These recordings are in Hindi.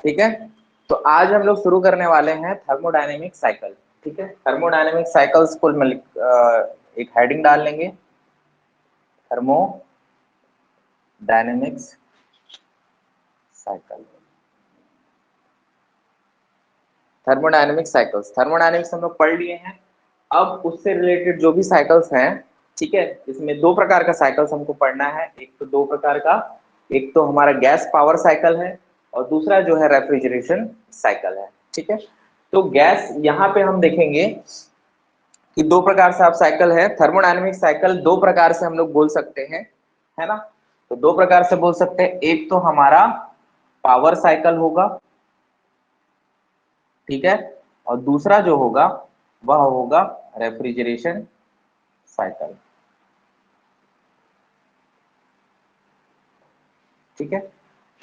ठीक है, तो आज हम लोग शुरू करने वाले हैं थर्मोडायनेमिक साइकिल। ठीक है, थर्मोडायनेमिक साइकिल्स को एक हेडिंग डाल लेंगे, थर्मोडायनेमिक्स साइकिल। थर्मोडायनेमिक्स हम लोग पढ़ लिए हैं। अब उससे रिलेटेड जो भी साइकिल्स हैं, ठीक है, इसमें दो प्रकार का साइकिल्स हमको पढ़ना है। एक तो दो प्रकार का, एक तो हमारा गैस पावर साइकिल है और दूसरा जो है रेफ्रिजरेशन साइकिल है। ठीक है, तो गैस यहाँ पे हम देखेंगे कि दो प्रकार से आप साइकिल है। थर्मोडायनेमिक साइकिल दो प्रकार से हम लोग बोल सकते हैं, है ना। तो दो प्रकार से बोल सकते हैं, एक तो हमारा पावर साइकिल होगा, ठीक है, और दूसरा जो होगा वह होगा रेफ्रिजरेशन साइकिल। ठीक है,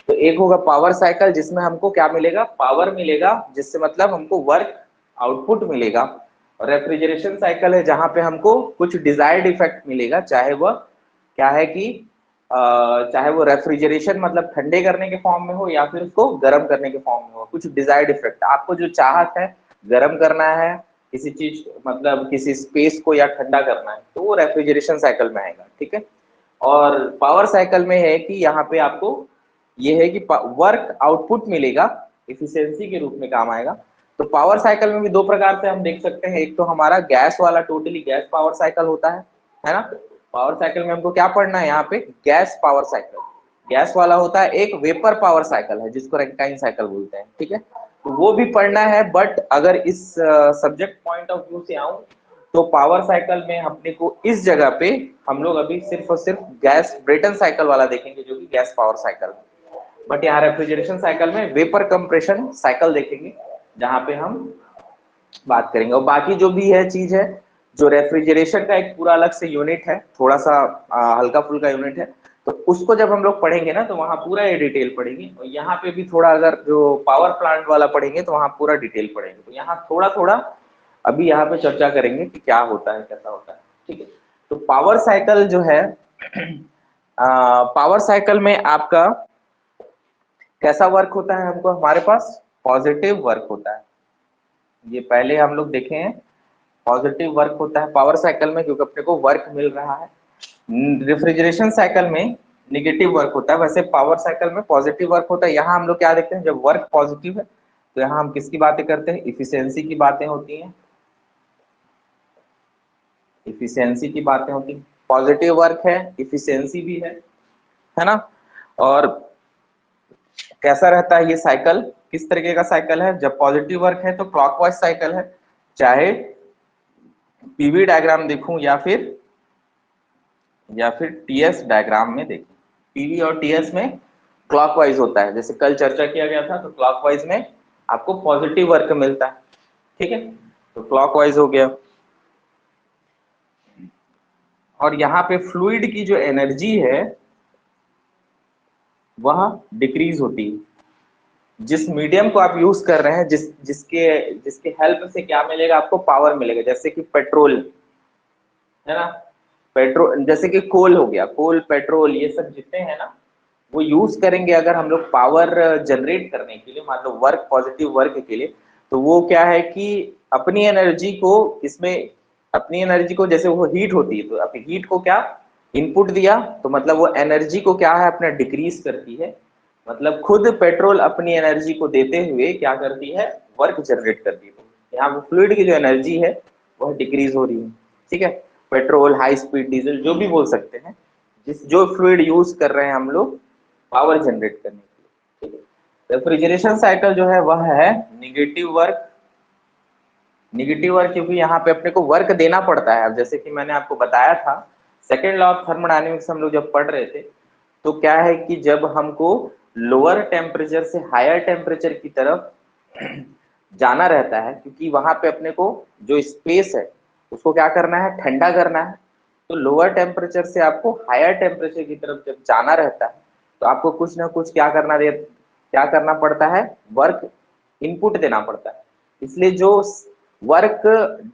तो एक होगा पावर साइकिल जिसमें हमको क्या मिलेगा, पावर मिलेगा, जिससे मतलब हमको वर्क आउटपुट मिलेगा। और रेफ्रिजरेशन साइकिल है जहां पे हमको कुछ डिजायर्ड इफेक्ट मिलेगा, चाहे वह क्या है कि चाहे वो रेफ्रिजरेशन मतलब ठंडे करने के फॉर्म में हो या फिर उसको गर्म करने के फॉर्म में हो। कुछ डिजायर्ड इफेक्ट आपको जो चाहत है, गर्म करना है किसी चीज, मतलब किसी स्पेस को या ठंडा करना है, तो वो रेफ्रिजरेशन साइकिल में आएगा। ठीक है, और पावर साइकिल में है कि यहाँ पे आपको ये है कि वर्क आउटपुट मिलेगा, इफिशियंसी के रूप में काम आएगा। तो पावर साइकिल में भी दो प्रकार से हम देख सकते हैं। एक तो हमारा गैस वाला टोटली गैस पावर साइकिल होता है ना। पावर साइकिल में हमको क्या पढ़ना है, यहाँ पे गैस पावर साइकिल। गैस वाला होता है एक वेपर पावर साइकिल है जिसको रैंकाइन साइकिल बोलते हैं। ठीक है, तो वो भी पढ़ना है, बट अगर इस सब्जेक्ट पॉइंट ऑफ व्यू से आऊं तो पावर साइकिल में अपने को इस जगह पे हम लोग अभी सिर्फ और सिर्फ गैस ब्रेटन साइकिल वाला देखेंगे जो कि गैस पावर साइकिल। बट यहाँ रेफ्रिजरेशन साइकिल में वेपर कंप्रेशन साइकिल देखेंगे जहां पे हम बात करेंगे। और बाकी जो भी है चीज है, जो रेफ्रिजरेशन का एक पूरा अलग से यूनिट है, थोड़ा सा हल्का फुल्का यूनिट है, तो उसको जब हम लोग पढ़ेंगे ना तो वहां पूरा ये डिटेल पढ़ेंगे। और यहाँ पे भी थोड़ा अगर जो पावर प्लांट वाला पढ़ेंगे तो वहां पूरा डिटेल पढ़ेंगे। तो यहाँ थोड़ा थोड़ा अभी यहाँ पे चर्चा करेंगे कि क्या होता है कैसा होता है। ठीक है, तो पावर साइकिल जो है पावर साइकिल में आपका कैसा वर्क होता है, हमको हमारे पास पॉजिटिव वर्क होता है। ये पहले हम लोग देखे हैं, पॉजिटिव वर्क होता है पावर साइकिल में क्योंकि अपने को वर्क मिल रहा है। रेफ्रिजरेशन साइकिल में निगेटिव वर्क होता है, वैसे पावर साइकिल में पॉजिटिव वर्क होता है। यहाँ हम लोग क्या देखते हैं, जब वर्क पॉजिटिव है तो यहाँ हम किसकी बातें करते हैं, इफिशियंसी की बातें होती हैं। इफिशियंसी की बातें होती हैं, पॉजिटिव वर्क है, इफिशियंसी भी है ना। और कैसा रहता है ये साइकिल, किस तरीके का साइकिल है, जब पॉजिटिव वर्क है तो क्लॉकवाइज साइकिल है, चाहे पीवी डायग्राम देखूं या फिर टीएस डायग्राम में देखें। पीवी और टीएस में क्लॉकवाइज होता है, जैसे कल चर्चा किया गया था, तो क्लॉकवाइज में आपको पॉजिटिव वर्क मिलता है। ठीक है, तो क्लॉकवाइज हो गया। और यहाँ पे फ्लूइड की जो एनर्जी है वह डिक्रीज होती है। जिस मीडियम को आप यूज कर रहे हैं, जिसके जिसके हेल्प से क्या मिलेगा, आपको पावर मिलेगा। जैसे कि पेट्रोल है ना, पेट्रोल जैसे कि कोल हो गया, कोल पेट्रोल ये सब जितने हैं ना, वो यूज करेंगे अगर हम लोग पावर जनरेट करने के लिए, मतलब वर्क पॉजिटिव वर्क के लिए। तो वो क्या है कि अपनी एनर्जी को इसमें, अपनी एनर्जी को जैसे वो हीट होती है तो अपनी हीट को क्या इनपुट दिया, तो मतलब वो एनर्जी को क्या है अपना डिक्रीज करती है। मतलब खुद पेट्रोल अपनी एनर्जी को देते हुए क्या करती है, वर्क जनरेट करती है। यहाँ वो फ्लूइड की जो एनर्जी है वह डिक्रीज हो रही है। ठीक है, पेट्रोल, हाई स्पीड डीजल जो भी बोल सकते हैं, जिस जो फ्लूइड यूज कर रहे हैं हम लोग पावर जनरेट करने के लिए। ठीक है, रेफ्रिजरेशन साइकिल जो है वह है निगेटिव वर्क। निगेटिव वर्क क्योंकि यहाँ पे अपने को वर्क देना पड़ता है। अब जैसे कि मैंने आपको बताया था, सेकेंड लॉ ऑफ थर्मोडायनेमिक्स हम लोग जब पढ़ रहे थे, तो क्या है कि जब हमको लोअर टेम्परेचर से हायर टेम्परेचर की तरफ जाना रहता है, क्योंकि वहां पे अपने को जो स्पेस है उसको क्या करना है, ठंडा करना है। तो लोअर टेम्परेचर से आपको हायर टेम्परेचर की तरफ जब जाना रहता है तो आपको कुछ ना कुछ क्या करना पड़ता है, वर्क इनपुट देना पड़ता है। इसलिए जो work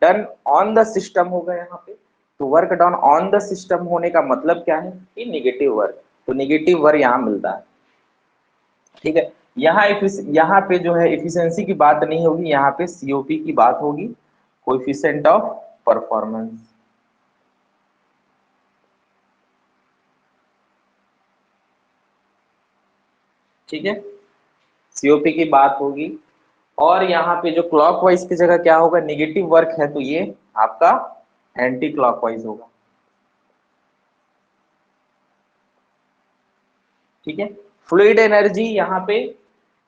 done on the system होगा यहाँ पे, तो work done on the system होने का मतलब क्या है कि निगेटिव वर्क, तो निगेटिव वर्क यहाँ मिलता है। ठीक है, यहाँ पे जो है एफिशिएंसी की बात नहीं होगी, यहाँ पे सीओपी की बात होगी, कोएफिशिएंट ऑफ परफॉर्मेंस। ठीक है, सीओपी की बात होगी। और यहाँ पे जो क्लॉकवाइज की जगह क्या होगा, निगेटिव वर्क है तो ये आपका एंटी क्लॉकवाइज होगा। ठीक है, फ्लूइड एनर्जी यहाँ पे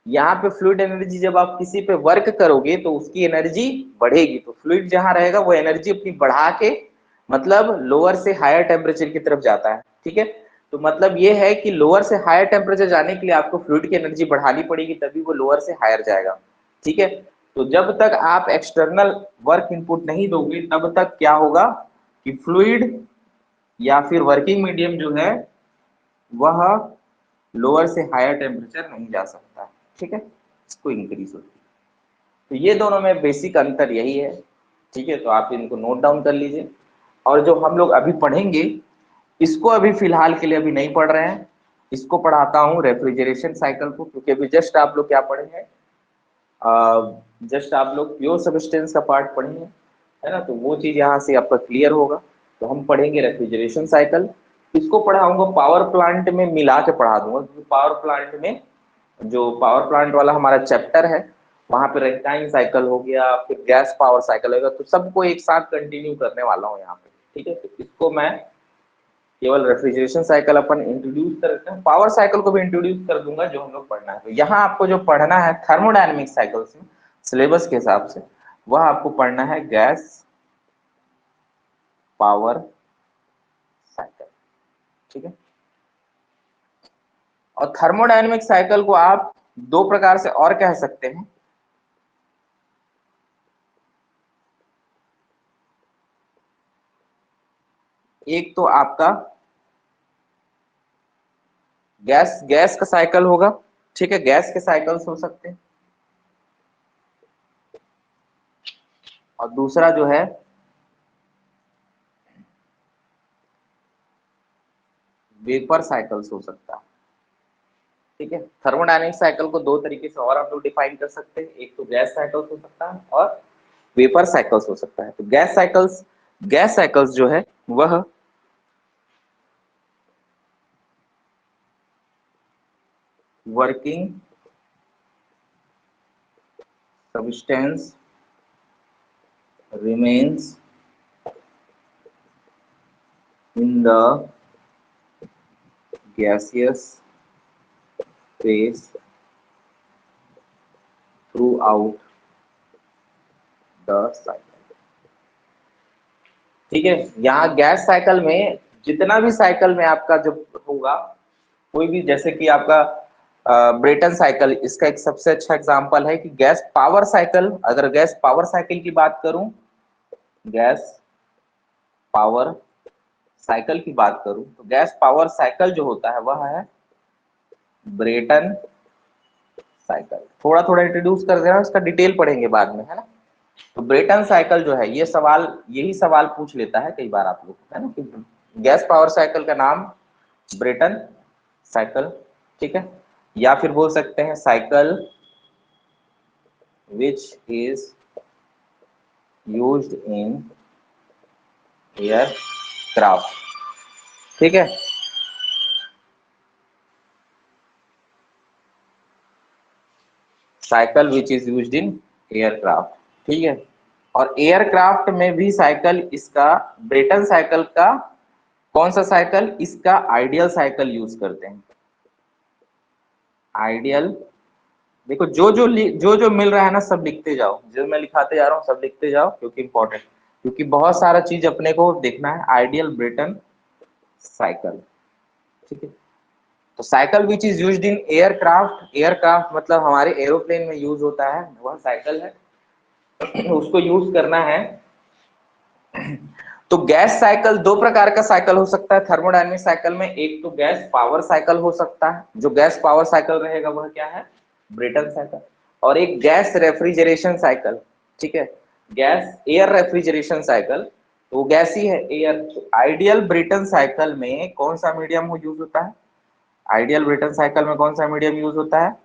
फ्लूइड एनर्जी जब आप किसी पे वर्क करोगे तो उसकी एनर्जी बढ़ेगी, तो फ्लूइड जहां रहेगा वो एनर्जी अपनी बढ़ा के मतलब लोअर से हायर टेम्परेचर की तरफ जाता है। ठीक है, तो मतलब ये है कि लोअर से हायर टेम्परेचर जाने के लिए आपको फ्लूइड की एनर्जी बढ़ानी पड़ेगी, तभी वो लोअर से हायर जाएगा। ठीक है, तो जब तक आप एक्सटर्नल वर्क इनपुट नहीं दोगे तब तक क्या होगा कि फ्लूइड या फिर वर्किंग मीडियम जो है वह लोअर से हायर टेम्परेचर नहीं जा सकता। ठीक है, इसको इंक्रीज होती है। तो ये दोनों में बेसिक अंतर यही है। ठीक है, तो आप इनको नोट डाउन कर लीजिए। और जो हम लोग अभी पढ़ेंगे इसको अभी फिलहाल के लिए अभी नहीं पढ़ रहे हैं, इसको पढ़ाता हूँ रेफ्रिजरेशन साइकिल को, क्योंकि अभी जस्ट आप लोग क्या पढ़े हैं, जस्ट आप लोग प्योर सब्सटेंस का पार्ट पढ़े हैं, है ना, तो वो चीज यहाँ से आपका क्लियर होगा। तो हम पढ़ेंगे रेफ्रिजरेशन साइकिल, इसको पढ़ाऊंगा पावर प्लांट में मिला के पढ़ा दूंगा, क्योंकि पावर प्लांट में जो पावर प्लांट वाला हमारा चैप्टर है वहां पे रैंकाइन साइकिल हो गया, फिर गैस पावर साइकिल होगा, तो सबको एक साथ कंटिन्यू करने वाला हूँ यहाँ पे। ठीक है, तो इसको मैं केवल रेफ्रिजरेशन साइकिल अपन इंट्रोड्यूस करते हैं, पावर साइकिल को भी इंट्रोड्यूस कर दूंगा जो हम लोग पढ़ना है। तो यहाँ आपको जो पढ़ना है थर्मोडायनेमिक साइकिल्स में सिलेबस के हिसाब से, वह आपको पढ़ना है गैस पावर साइकिल। ठीक है, और थर्मोडायनेमिक साइकिल को आप दो प्रकार से और कह सकते हैं। एक तो आपका गैस गैस का साइकिल होगा। ठीक है, गैस के साइकिल्स हो सकते हैं। और दूसरा जो है वेपर साइकिल्स हो सकता है। ठीक है, थर्मोडायनेमिक साइकिल को दो तरीके से और आप लोग डिफाइन कर सकते हैं, एक तो गैस साइकिल्स हो सकता है और वेपर साइकिल्स हो सकता है। तो गैस साइकिल्स जो है वह working substance remains in the gaseous phase throughout the cycle। ठीक है, यहाँ गैस साइकिल में जितना भी साइकिल में आपका जो होगा, कोई भी, जैसे कि आपका ब्रेटन साइकिल इसका एक सबसे अच्छा एग्जांपल है कि गैस पावर साइकिल, अगर गैस पावर साइकिल की बात करूं, गैस पावर साइकिल की बात करूं, तो गैस पावर साइकिल जो होता है वह है ब्रेटन साइकिल। थोड़ा थोड़ा इंट्रोड्यूस कर दे रहा हूं, इसका डिटेल पढ़ेंगे बाद में, है ना। तो ब्रेटन साइकिल जो है ये सवाल, यही सवाल पूछ लेता है कई बार आप लोग, है ना, कि गैस पावर साइकिल का नाम ब्रेटन साइकिल। ठीक है, या फिर बोल सकते हैं cycle which is used in air craft. ठीक है, cycle which is used in aircraft. ठीक है, और एयरक्राफ्ट में भी साइकिल इसका ब्रेटन साइकिल का कौन सा साइकिल, इसका आइडियल साइकिल यूज करते हैं। आइडियल, देखो जो जो मिल रहा है ना सब लिखते जाओ, जो मैं लिखाते जा रहा हूँ सब लिखते जाओ, क्योंकि इंपॉर्टेंट, क्योंकि बहुत सारा चीज अपने को देखना है। Ideal Brayton cycle. ठीक है, तो cycle which is used in aircraft, aircraft मतलब हमारे एरोप्लेन में यूज होता है वह साइकिल है, उसको यूज करना है। तो गैस साइकिल दो प्रकार का साइकिल हो सकता है थर्मोडायनेमिक साइकिल में, एक तो गैस पावर साइकिल हो सकता है, जो गैस पावर साइकिल रहेगा वह क्या है, ब्रेटन साइकिल। और एक गैस रेफ्रिजरेशन साइकिल। ठीक है, गैस एयर रेफ्रिजरेशन साइकिल, तो गैस ही है, एयर। आइडियल ब्रेटन साइकिल में कौन सा मीडियम यूज होता है, आइडियल ब्रेटन साइकिल में कौन सा मीडियम यूज होता है,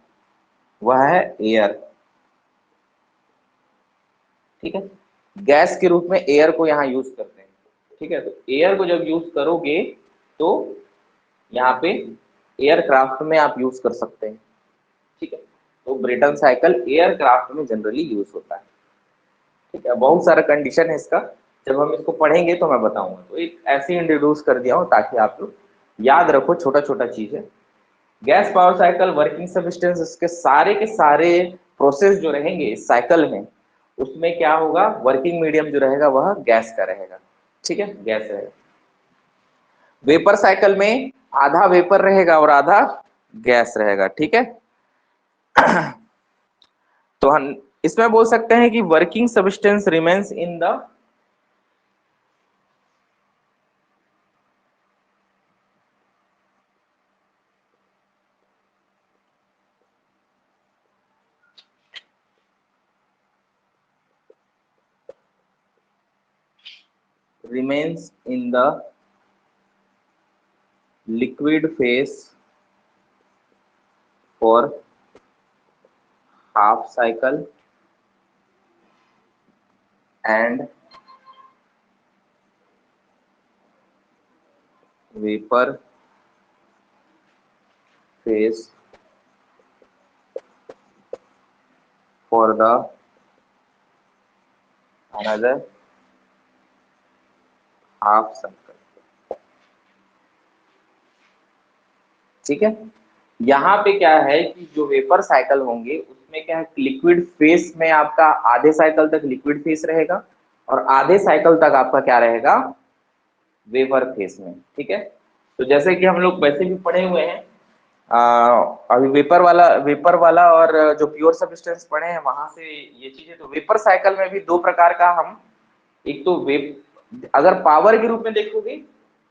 वह है एयर। ठीक है, गैस के रूप में एयर को यहाँ यूज करते हैं। ठीक है, तो एयर को जब यूज करोगे तो यहाँ पे एयरक्राफ्ट में आप यूज कर सकते हैं। ठीक है, तो ब्रेटन साइकिल एयरक्राफ्ट में जनरली यूज होता है। ठीक है, बहुत सारा कंडीशन है इसका, जब हम इसको पढ़ेंगे तो मैं बताऊंगा। तो एक ऐसे इंट्रोड्यूस कर दिया हूँ ताकि आप लोग याद रखो, छोटा छोटा चीज है। Gas power cycle working substance, इसके सारे के सारे प्रोसेस जो रहेंगे इस साइकिल में, उसमें क्या होगा, वर्किंग मीडियम जो रहेगा वह गैस का रहेगा। ठीक है, गैस रहेगा। वेपर साइकिल में आधा वेपर रहेगा और आधा गैस रहेगा। ठीक है, तो हम इसमें बोल सकते हैं कि working substance remains in the remains in the liquid phase for half cycle and vapor phase for the another half cycle। ठीक है, यहाँ पे क्या है कि जो वेपर साइकिल होंगे उसमें क्या है, लिक्विड फेस में आपका आधे साइकिल तक लिक्विड फेस रहेगा और आधे साइकिल तक आपका क्या रहेगा, वेपर फेस में। ठीक है, तो जैसे कि हम लोग वैसे भी पढ़े हुए हैं, अभी वेपर वाला और जो प्योर सब्सटेंस पढ़े हैं वहां से ये चीजें। तो वेपर साइकिल में भी दो प्रकार का हम, एक तो वेप, अगर पावर के रूप में देखोगे,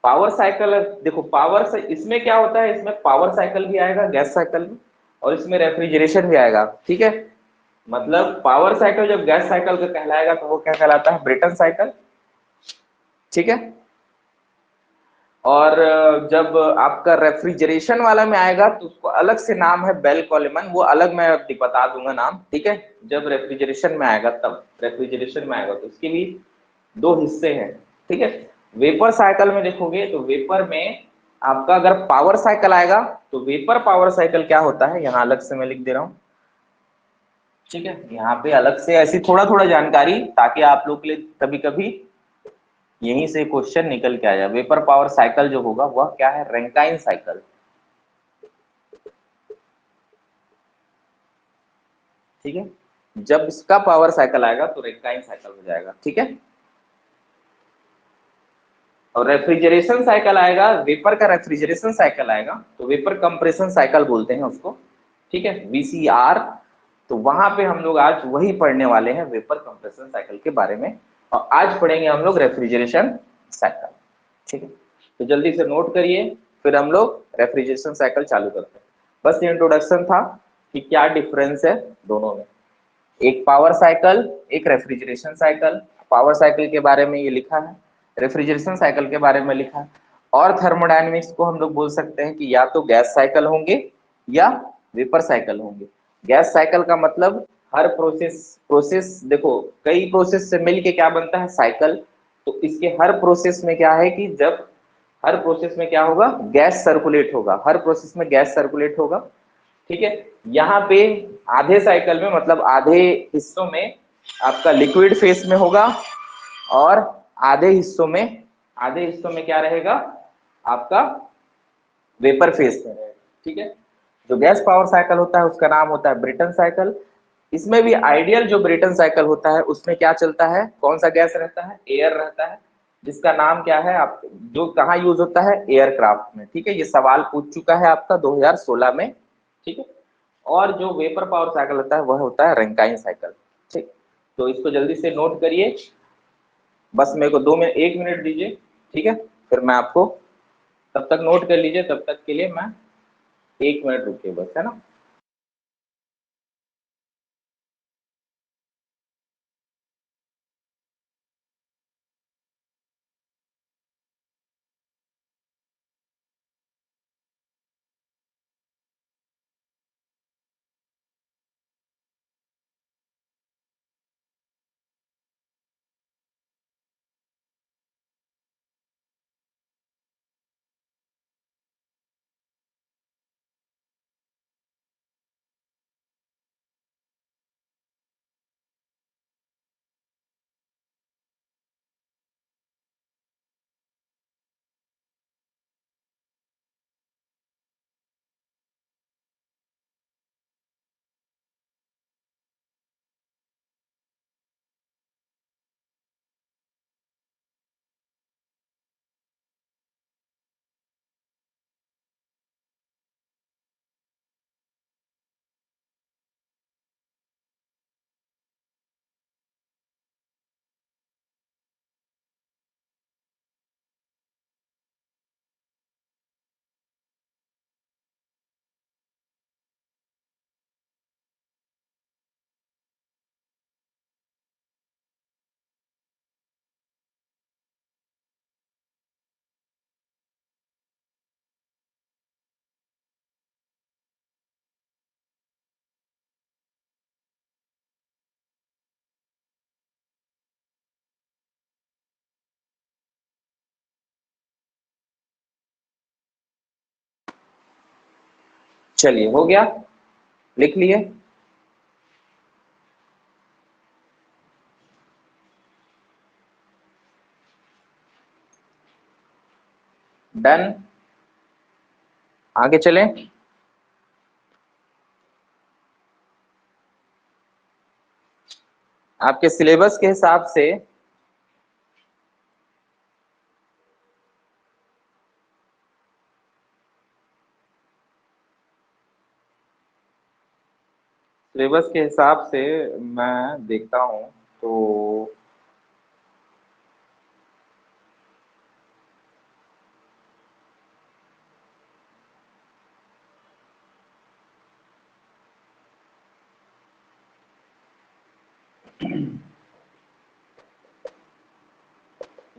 पावर साइकिल देखो, पावर से इसमें क्या होता है, इसमें पावर साइकिल भी आएगा गैस साइकिल में, और इसमें रेफ्रिजरेशन भी आएगा। ठीक है, मतलब पावर साइकिल जब गैस साइकिल का कहलाएगा तो वो क्या कहलाता है, ब्रेटन साइकिल। ठीक है, और जब आपका रेफ्रिजरेशन वाला में आएगा तो उसको अलग से नाम है बेल कॉलिमन, वो अलग मैं बता दूंगा नाम। ठीक है, जब रेफ्रिजरेशन में आएगा, तब रेफ्रिजरेशन में आएगा तो उसके भी दो हिस्से हैं। ठीक है, वेपर साइकिल में देखोगे तो वेपर में आपका अगर पावर साइकिल आएगा तो वेपर पावर साइकिल क्या होता है, यहाँ अलग से मैं लिख दे रहा हूँ। ठीक है, यहाँ पे अलग से ऐसी थोड़ा थोड़ा जानकारी, ताकि आप लोग के लिए कभी कभी यहीं से क्वेश्चन निकल के आ जाए। वेपर पावर साइकिल जो होगा वह क्या है, रैंकाइन साइकिल। ठीक है, जब इसका पावर साइकिल आएगा तो रैंकाइन साइकिल हो जाएगा। ठीक है, और रेफ्रिजरेशन साइकिल आएगा, वेपर का रेफ्रिजरेशन साइकिल आएगा तो वेपर कंप्रेशन साइकिल बोलते हैं उसको। ठीक है, वीसीआर। तो वहां पे हम लोग आज वही पढ़ने वाले हैं, वेपर कंप्रेशन साइकिल के बारे में, और आज पढ़ेंगे हम लोग रेफ्रिजरेशन साइकिल। ठीक है, तो जल्दी से नोट करिए, फिर हम लोग रेफ्रिजरेशन साइकिल चालू करते हैं। बस ये इंट्रोडक्शन था कि क्या डिफरेंस है दोनों में, एक पावर साइकिल, एक रेफ्रिजरेशन साइकिल। पावर साइकिल के बारे में ये लिखा है, रेफ्रिजरेशन साइकिल के बारे में लिखा है। और थर्मोडायनेमिक्स को हम लोग बोल सकते हैं कि या तो गैस साइकिल होंगे या वेपर साइकिल होंगे। गैस साइकिल का मतलब हर प्रोसेस प्रोसेस देखो, कई प्रोसेस से मिलके क्या बनता है, साइकिल। तो इसके हर प्रोसेस में क्या है कि जब हर प्रोसेस में क्या होगा, गैस सर्कुलेट होगा, हर प्रोसेस में गैस सर्कुलेट होगा। ठीक है, यहाँ पे आधे साइकिल में मतलब आधे हिस्सों में आपका लिक्विड फेस में होगा, और आधे हिस्सों में आधे हिस्सों में क्या रहेगा, आपका वेपर फेस में रहेगा। ठीक है, जो गैस पावर साइकिल होता है उसका नाम होता है ब्रेटन साइकिल। इसमें भी आइडियल जो ब्रेटन साइकिल होता है उसमें क्या चलता है, कौन सा गैस रहता है, एयर रहता है, जिसका नाम क्या है, आप जो कहाँ यूज होता है, एयरक्राफ्ट में। ठीक है, ये सवाल पूछ चुका है आपका 2016 में। ठीक है, और जो वेपर पावर साइकिल होता है वह होता है रैंकाइन साइकिल। ठीक, तो इसको जल्दी से नोट करिए, बस मेरे को 2 मिनट 1 मिनट दीजिए। ठीक है, फिर मैं आपको, तब तक नोट कर लीजिए, तब तक के लिए मैं 1 मिनट रुकिए बस, है ना। चलिए हो गया, लिख लिए। डन, आगे चलें। आपके सिलेबस के हिसाब से मैं देखता हूं तो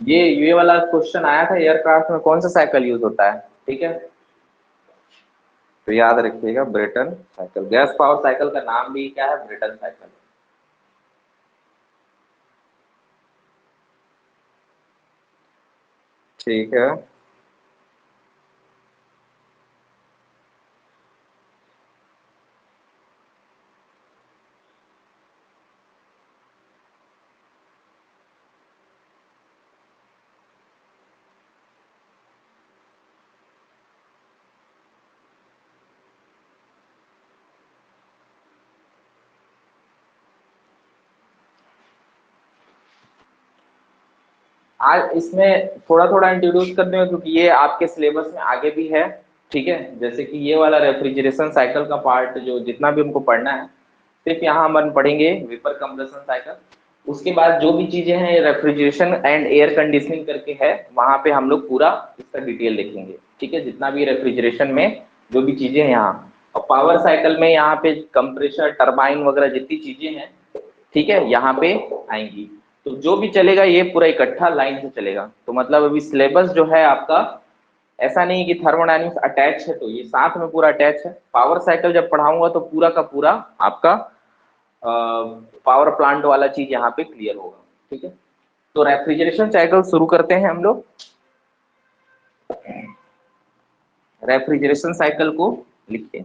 ये वाला क्वेश्चन आया था, एयरक्राफ्ट में कौन सा साइकिल यूज होता है, ठीक है। तो याद रखिएगा Brayton cycle. Gas power cycle का नाम भी क्या है, ब्रेटन साइकिल। ठीक है। आज इसमें थोड़ा थोड़ा इंट्रोड्यूस कर दूंगा क्योंकि ये आपके सिलेबस में आगे भी है, ठीक है। जैसे कि ये वाला रेफ्रिजरेशन साइकिल का पार्ट जो जितना भी हमको पढ़ना है, सिर्फ यहाँ हम पढ़ेंगे वेपर कंप्रेशन साइकिल। उसके बाद जो भी चीजें हैं रेफ्रिजरेशन एंड एयर कंडीशनिंग करके है, वहां पे हम लोग पूरा इसका डिटेल देखेंगे, ठीक है। जितना भी रेफ्रिजरेशन में जो भी चीजें हैं यहाँ, और पावर साइकिल में यहाँ पे कंप्रेसर टरबाइन वगैरह जितनी चीजें हैं, ठीक है, यहाँ पे आएंगी। तो जो भी चलेगा ये पूरा इकट्ठा लाइन से चलेगा। तो मतलब अभी सिलेबस जो है आपका ऐसा नहीं कि थर्मोडायनेमिक्स अटैच है, तो ये साथ में पूरा अटैच है। पावर साइकिल जब पढ़ाऊंगा तो पूरा का पूरा आपका पावर प्लांट वाला चीज यहाँ पे क्लियर होगा, ठीक है। तो रेफ्रिजरेशन साइकिल शुरू करते हैं हम लोग। रेफ्रिजरेशन साइकिल को लिखिए।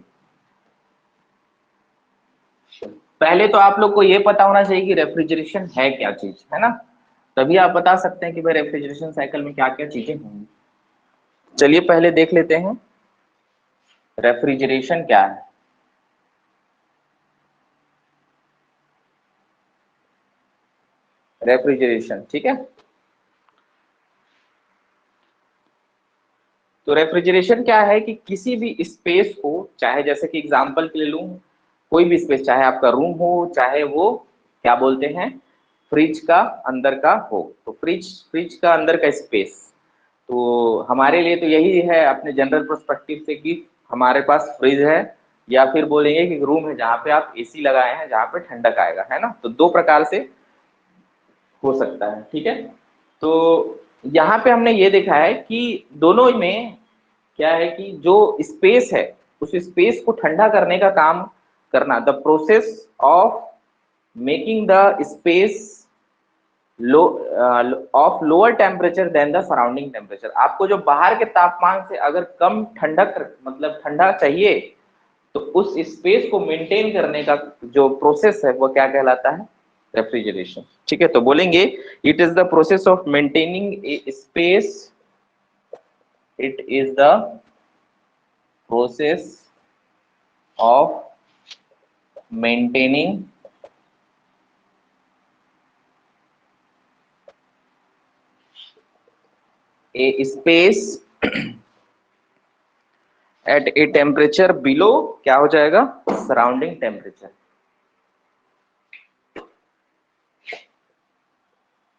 पहले तो आप लोग को ये पता होना चाहिए कि रेफ्रिजरेशन है क्या चीज, है ना। तभी आप बता सकते हैं कि भाई रेफ्रिजरेशन साइकिल में क्या क्या चीजें होंगी। चलिए पहले देख लेते हैं रेफ्रिजरेशन क्या है। रेफ्रिजरेशन, ठीक है। तो रेफ्रिजरेशन क्या है कि किसी भी स्पेस को, चाहे जैसे कि एग्जांपल के लिए लूं, कोई भी स्पेस, चाहे आपका रूम हो, चाहे वो क्या बोलते हैं फ्रिज का अंदर का हो, तो फ्रिज फ्रिज का अंदर का स्पेस। तो हमारे लिए तो यही है अपने जनरल पर्सपेक्टिव से कि हमारे पास फ्रिज है, या फिर बोलेंगे कि रूम है जहाँ पे आप एसी लगाए हैं, जहाँ पे ठंडक आएगा, है ना। तो दो प्रकार से हो सकता है, ठीक है। तो यहाँ पे हमने ये देखा है कि दोनों में क्या है कि जो स्पेस है उस स्पेस को ठंडा करने का काम करना, the process of making the space low of lower temperature than the surrounding temperature. आपको जो बाहर के तापमान से अगर कम ठंडक मतलब ठंडा चाहिए, तो उस स्पेस को मेंटेन करने का जो प्रोसेस है वो क्या कहलाता है, रेफ्रिजरेशन, ठीक है। तो बोलेंगे it is the process of maintaining A space, it is the process of maintaining A space at a temperature below, क्या हो जाएगा, सराउंडिंग टेम्परेचर,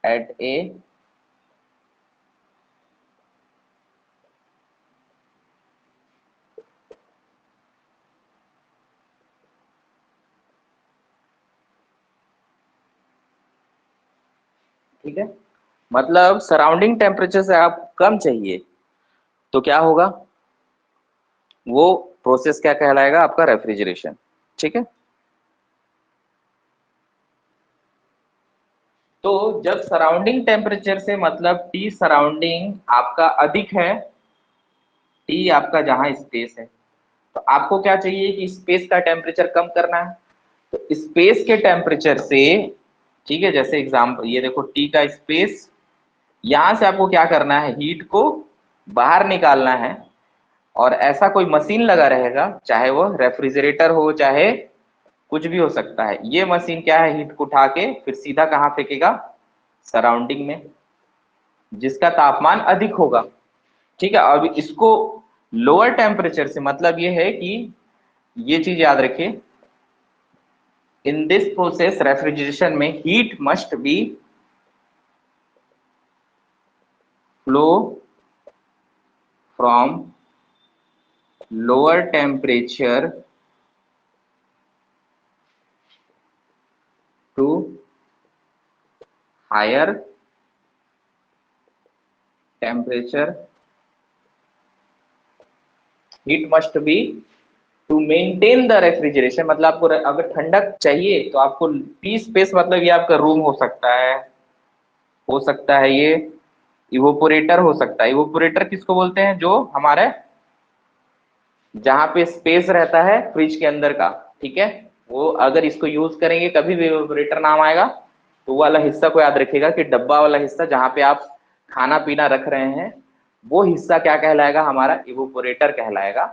एट ए ठीक है। मतलब सराउंडिंग टेम्परेचर से आप कम चाहिए तो क्या होगा, वो प्रोसेस क्या कहलाएगा, आपका रेफ्रिजरेशन, ठीक है। तो जब सराउंडिंग टेम्परेचर से मतलब टी सराउंडिंग आपका अधिक है, टी आपका जहां स्पेस है, तो आपको क्या चाहिए कि स्पेस का टेम्परेचर कम करना है, तो स्पेस के टेम्परेचर से, ठीक है, जैसे एग्जाम्पल ये देखो टी का स्पेस, यहां से आपको क्या करना है, हीट को बाहर निकालना है। और ऐसा कोई मशीन लगा रहेगा, चाहे वो रेफ्रिजरेटर हो, चाहे कुछ भी हो सकता है, ये मशीन क्या है, हीट को उठा के फिर सीधा कहाँ फेंकेगा, सराउंडिंग में, जिसका तापमान अधिक होगा। ठीक है, अब इसको लोअर टेम्परेचर से मतलब ये है कि, ये चीज याद रखिए, इन दिस प्रोसेस रेफ्रिजरेशन में heat must be flow from lower temperature to higher temperature, heat must be to maintain the refrigeration, मतलब आपको अगर ठंडक चाहिए तो आपको टी स्पेस, मतलब ये आपका रूम हो सकता है ये इवोपोरेटर हो सकता है। इवोपोरेटर किसको बोलते हैं, जो हमारे जहां पे स्पेस रहता है फ्रिज के अंदर का, ठीक है, वो अगर इसको यूज करेंगे कभी भी इवोपोरेटर नाम आएगा, तो वो वाला हिस्सा को याद रखिएगा कि डब्बा वाला हिस्सा जहां पे आप खाना पीना रख रहे हैं, वो हिस्सा क्या कहलाएगा, हमारा इवोपोरेटर कहलाएगा।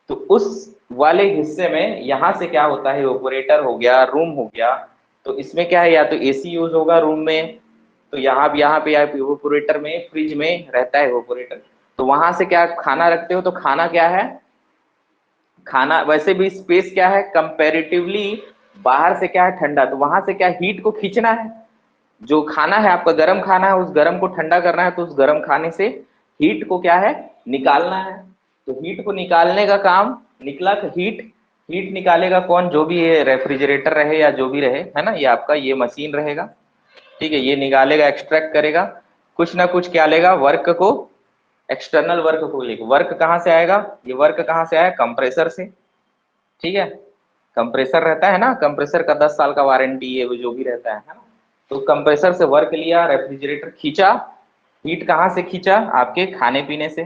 तो उस वाले हिस्से में यहां से क्या होता है, इवोपोरेटर हो गया, रूम हो गया, तो इसमें क्या है, या तो एसी यूज होगा रूम में, तो यहाँ पे आप इवोपोरेटर में, फ्रिज में रहता है इवोपोरेटर, तो वहां से क्या खाना रखते हो, तो खाना क्या है, खाना वैसे भी स्पेस क्या है कंपैरेटिवली, बाहर से क्या है ठंडा, तो वहां से क्या हीट को खींचना है, जो खाना है आपका गर्म खाना है, उस गर्म को ठंडा करना है, तो उस गर्म खाने से हीट को क्या है, निकालना है। तो हीट को निकालने का काम, निकला हीट, हीट निकालेगा कौन, जो भी ये रेफ्रिजरेटर रहे या जो भी रहे, है ना, ये आपका ये मशीन रहेगा, ठीक है, ये निकालेगा, एक्सट्रैक्ट करेगा, कुछ ना कुछ क्या लेगा, वर्क को, एक्सटर्नल वर्क को लेगा। वर्क कहाँ से आएगा, ये वर्क कहाँ से आया, कंप्रेसर से, ठीक है, कंप्रेसर रहता है ना, कंप्रेसर का 10 साल का वारंटी है, वो जो भी रहता है ना, तो कंप्रेसर से वर्क लिया, रेफ्रिजरेटर खींचा, हीट कहाँ से खींचा, आपके खाने पीने से,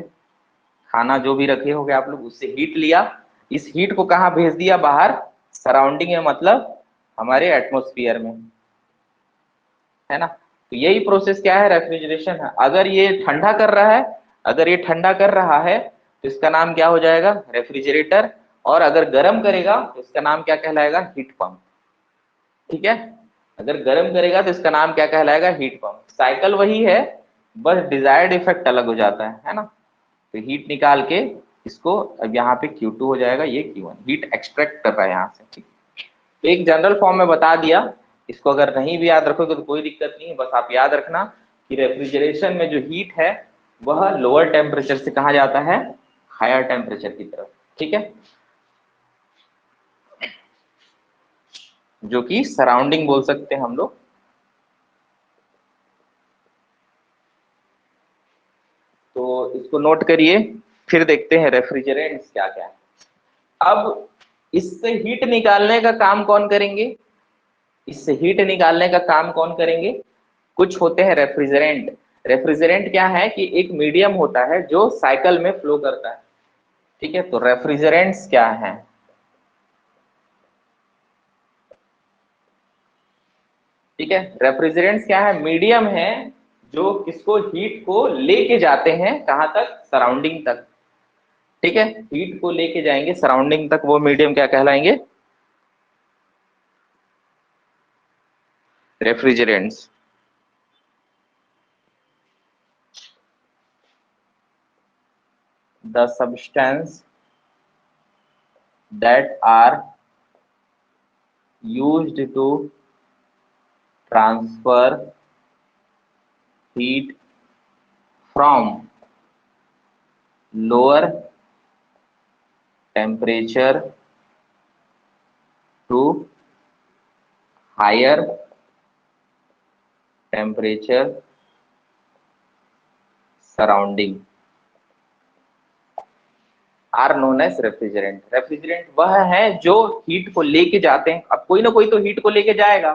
खाना जो भी रखे होगे आप लोग, उससे हीट लिया, इस हीट को कहाँ भेज दिया, बाहर सराउंडिंग में, मतलब हमारे एटमोस्फियर में, है ना। तो यही प्रोसेस क्या है, रेफ्रिजरेशन है। अगर ये ठंडा कर रहा है, अगर ये ठंडा कर रहा है तो इसका नाम क्या हो जाएगा, रेफ्रिजरेटर, और अगर गर्म करेगा तो इसका नाम क्या कहलाएगा, हीट पंप, ठीक है, अगर गर्म करेगा तो इसका नाम क्या कहलाएगा, हीट पंप। साइकिल वही है, बस डिजायर्ड इफेक्ट अलग हो जाता है ना। तो हीट निकाल के इसको, अब यहाँ पे Q2 हो जाएगा, ये Q1, हीट एक्सट्रैक्ट कर रहा है यहाँ से, ठीक। तो एक जनरल फॉर्म में बता दिया, इसको अगर नहीं भी याद रखोगे तो कोई दिक्कत नहीं है, बस आप याद रखना कि रेफ्रिजरेशन में जो हीट है वह लोअर टेम्परेचर से कहा जाता है, हायर टेम्परेचर की तरफ, ठीक है, जो कि सराउंडिंग बोल सकते हैं हम लोग। तो इसको नोट करिए, फिर देखते हैं रेफ्रिजरेंट्स क्या क्या है। अब इससे हीट निकालने का काम कौन करेंगे, इससे हीट निकालने का काम कौन करेंगे, कुछ होते हैं रेफ्रिजरेंट। रेफ्रिजरेंट क्या है कि एक मीडियम होता है जो साइकिल में फ्लो करता है, ठीक है, तो रेफ्रिजरेंट्स क्या है, ठीक है, रेफ्रिजरेंट्स क्या है, मीडियम है जो किसको, हीट को लेके जाते हैं कहां तक, सराउंडिंग तक, ठीक है, हीट को लेके जाएंगे सराउंडिंग तक, वो मीडियम क्या कहलाएंगे, refrigerants. The substance that are used to transfer heat from lower temperature to higher temperature surrounding are known as refrigerant. Refrigerant वह है जो हीट को लेके जाते हैं, अब कोई ना कोई तो हीट को लेके जाएगा,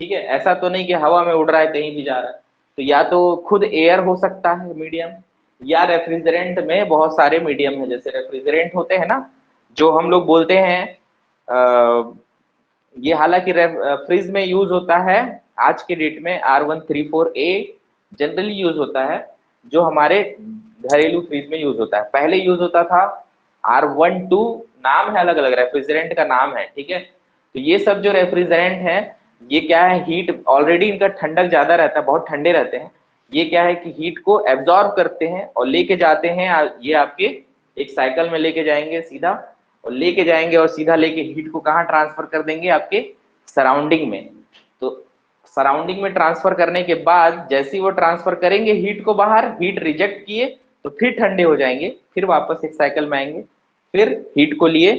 ठीक है, ऐसा तो नहीं कि हवा में उड़ रहा है कहीं भी जा रहा है, तो या तो खुद एयर हो सकता है मीडियम, या रेफ्रिजरेंट में बहुत सारे मीडियम है, जैसे रेफ्रिजरेंट होते हैं ना, जो हम लोग बोलते हैं ये हालांकि फ्रिज में यूज होता है आज के डेट में R134A जनरली यूज होता है, जो हमारे घरेलू फ्रिज में यूज होता है। पहले यूज होता था R12, नाम है अलग अलग, रेफ्रिजरेंट का नाम है, ठीक है। तो ये सब जो रेफ्रिजरेंट है ये क्या है, हीट ऑलरेडी इनका ठंडक ज्यादा रहता है, बहुत ठंडे रहते हैं। ये क्या है कि हीट को एब्जॉर्ब करते हैं और लेके जाते हैं, ये आपके एक साइकिल में लेके जाएंगे सीधा, और लेके जाएंगे और सीधा लेके हीट को कहाँ ट्रांसफर कर देंगे, आपके सराउंडिंग में। तो सराउंडिंग में ट्रांसफर करने के बाद जैसे ही वो ट्रांसफर करेंगे हीट को बाहर, हीट रिजेक्ट किए तो फिर ठंडे हो जाएंगे, फिर वापस एक साइकिल में आएंगे, फिर हीट को लिए,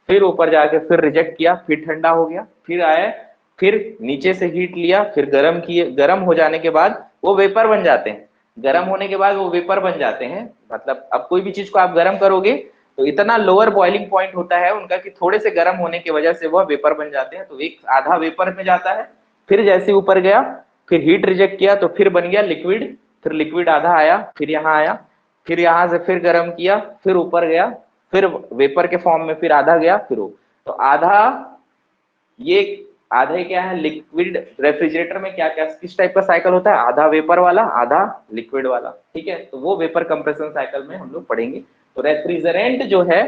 फिर ऊपर जाके फिर रिजेक्ट किया, फिर ठंडा हो गया, फिर आए, फिर नीचे से हीट लिया, फिर गर्म किए, गर्म हो जाने के बाद वो वेपर बन जाते हैं। गर्म होने के बाद वो वेपर बन जाते हैं, मतलब अब कोई भी चीज को आप गर्म करोगे तो इतना लोअर बॉइलिंग पॉइंट होता है उनका कि थोड़े से गर्म होने की वजह से वह वेपर बन जाते हैं। तो एक आधा वेपर में जाता है, फिर जैसे ऊपर गया, फिर हीट रिजेक्ट किया तो फिर बन गया लिक्विड, फिर लिक्विड आधा आया, फिर यहाँ आया, फिर यहाँ से फिर गर्म किया, फिर ऊपर गया, फिर वेपर के फॉर्म में फिर आधा गया, फिर वो। तो आधा, ये आधे क्या है लिक्विड, रेफ्रिजरेटर में क्या क्या किस टाइप का साइकिल होता है, आधा वेपर वाला आधा लिक्विड वाला, ठीक है। तो वो वेपर कंप्रेशन साइकिल में हम लोग पढ़ेंगे। तो रेफ्रिजरेंट जो है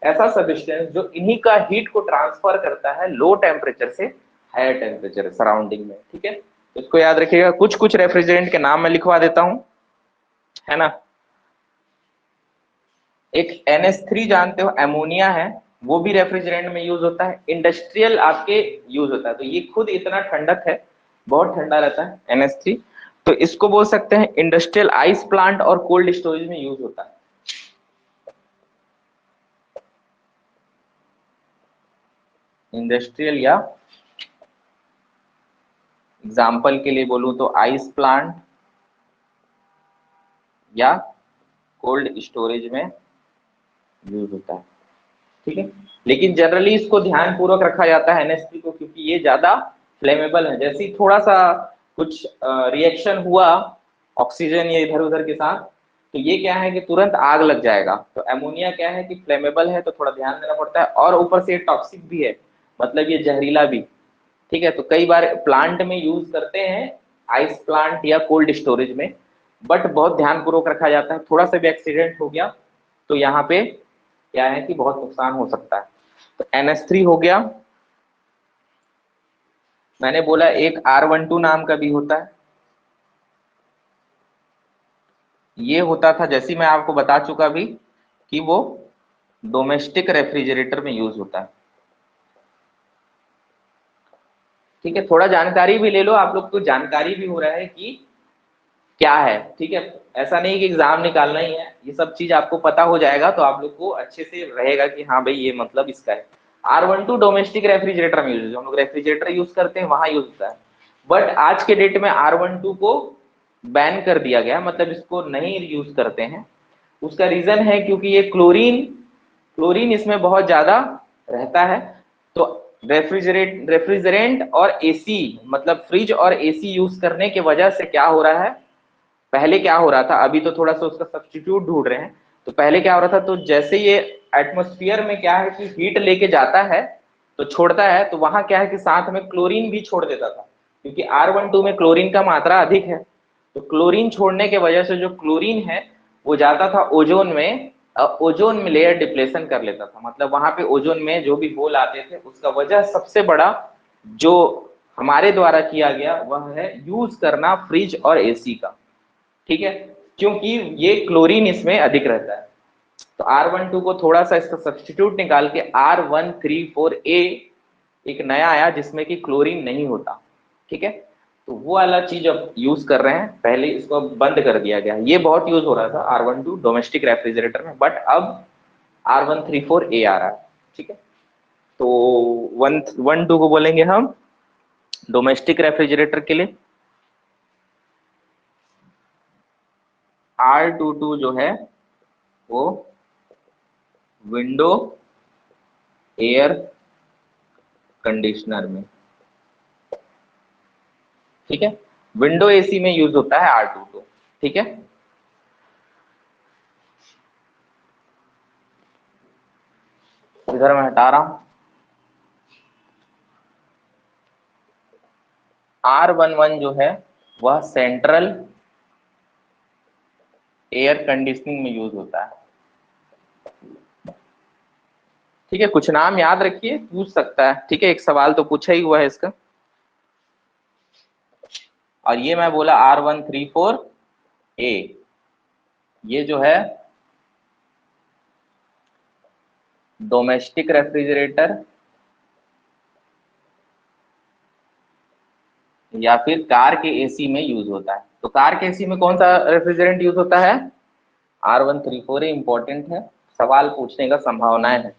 ऐसा सब्सटेंस जो इन्हीं का हीट को ट्रांसफर करता है लो टेम्परेचर से हायर टेम्परेचर सराउंडिंग में, ठीक है। तो इसको याद रखिएगा, कुछ कुछ रेफ्रिजरेंट के नाम मैं लिखवा देता हूं, है ना। एक NH3 जानते हो, एमोनिया है, वो भी रेफ्रिजरेंट में यूज होता है, इंडस्ट्रियल आपके यूज होता है। तो ये खुद इतना ठंडक है, बहुत ठंडा रहता है NH3। तो इसको बोल सकते हैं इंडस्ट्रियल आइस प्लांट और कोल्ड स्टोरेज में यूज होता है। इंडस्ट्रियल, या एग्जाम्पल के लिए बोलूं तो आइस प्लांट या कोल्ड स्टोरेज में यूज होता है, ठीक है। लेकिन जनरली इसको ध्यान पूर्वक रखा जाता है NH3 को, क्योंकि ये ज्यादा फ्लेमेबल है। जैसे ही थोड़ा सा कुछ रिएक्शन हुआ ऑक्सीजन या इधर उधर के साथ, तो ये क्या है कि तुरंत आग लग जाएगा। तो अमोनिया क्या है कि फ्लेमेबल है, तो थोड़ा ध्यान देना पड़ता है, और ऊपर से टॉक्सिक भी है, मतलब ये जहरीला भी, ठीक है। तो कई बार प्लांट में यूज करते हैं, आइस प्लांट या कोल्ड स्टोरेज में, बट बहुत ध्यान पूर्वक रखा जाता है। थोड़ा सा भी एक्सीडेंट हो गया तो यहाँ पे क्या है कि बहुत नुकसान हो सकता है। तो NH3 हो गया। मैंने बोला एक R12 नाम का भी होता है, ये होता था, जैसे मैं आपको बता चुका भी कि वो डोमेस्टिक रेफ्रिजरेटर में यूज होता है, ठीक है। थोड़ा जानकारी भी ले लो, आप लोग को जानकारी भी हो रहा है कि क्या है, ठीक है। ऐसा नहीं कि एग्जाम निकालना ही है, ये सब चीज आपको पता हो जाएगा तो आप लोग को अच्छे से रहेगा कि हाँ भाई ये मतलब इसका है। R12 डोमेस्टिक रेफ्रिजरेटर में यूज, हम लोग रेफ्रिजरेटर यूज करते हैं वहां यूज होता है। बट आज के डेट में R12 को बैन कर दिया गया, मतलब इसको नहीं यूज करते हैं। उसका रीजन है क्योंकि ये क्लोरीन क्लोरीन इसमें बहुत ज्यादा रहता है। तो रेफ्रिजरेंट और एसी, मतलब फ्रिज और एसी यूज करने की वजह से क्या हो रहा है, पहले क्या हो रहा था, अभी तो थोड़ा सा उसका सब्स्टिट्यूट ढूंढ रहे हैं। तो पहले क्या हो रहा था, तो जैसे ये एटमोस्फियर में क्या है कि हीट लेके जाता है तो छोड़ता है, तो वहां क्या है कि साथ में क्लोरीन भी छोड़ देता था, क्योंकि R12 में क्लोरीन का मात्रा अधिक है। तो क्लोरीन छोड़ने के वजह से जो क्लोरीन है वो जाता था ओजोन में, ओजोन में लेयर डिप्लेशन कर लेता था, मतलब वहां पे ओजोन में जो भी होल आते थे, उसका वजह सबसे बड़ा जो हमारे द्वारा किया गया वह है यूज करना फ्रिज और एसी का, ठीक है, क्योंकि ये क्लोरीन इसमें अधिक रहता है। तो R12 को थोड़ा सा इसका सब्स्टिट्यूट निकाल के R134A एक नया आया जिसमें कि क्लोरीन नहीं होता, ठीक है। तो वो वाला चीज अब यूज कर रहे हैं, पहले इसको बंद कर दिया गया। ये बहुत यूज हो रहा था R12 डोमेस्टिक रेफ्रिजरेटर में, बट अब R134A आ रहा है, ठीक है। तो 112 को बोलेंगे हम डोमेस्टिक रेफ्रिजरेटर के लिए। R22 जो है वो विंडो एयर कंडीशनर में, ठीक है। विंडो एसी में यूज होता है R22, ठीक है। इधर मैं हटा रहा हूं। R11 जो है वह सेंट्रल एयर कंडीशनिंग में यूज होता है। ठीक है, कुछ नाम याद रखिए, पूछ सकता है। ठीक है, एक सवाल तो पूछा ही हुआ है इसका। और ये मैं बोला R134A, ये जो है डोमेस्टिक रेफ्रिजरेटर या फिर कार के एसी में यूज होता है। तो कार के एसी में कौन सा रेफ्रिजरेंट यूज होता है? R134A इंपॉर्टेंट है, सवाल पूछने का संभावनाएं है।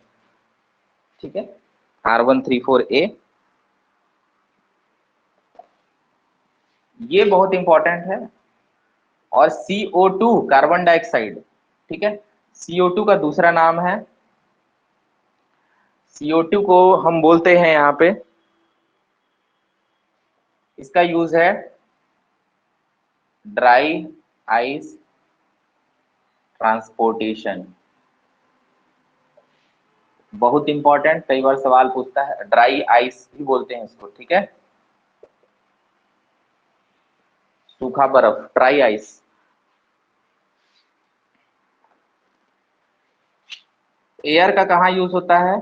ठीक है, R134A ये बहुत इंपॉर्टेंट है। और CO2 कार्बन डाइऑक्साइड, ठीक है, CO2 का दूसरा नाम है, CO2 को हम बोलते हैं यहाँ पे, इसका यूज है ड्राई आइस ट्रांसपोर्टेशन। बहुत इंपॉर्टेंट, कई बार सवाल पूछता है, ड्राई आइस भी बोलते हैं इसको। ठीक है, सूखा बर्फ, ड्राई आइस। एयर का कहाँ यूज होता है?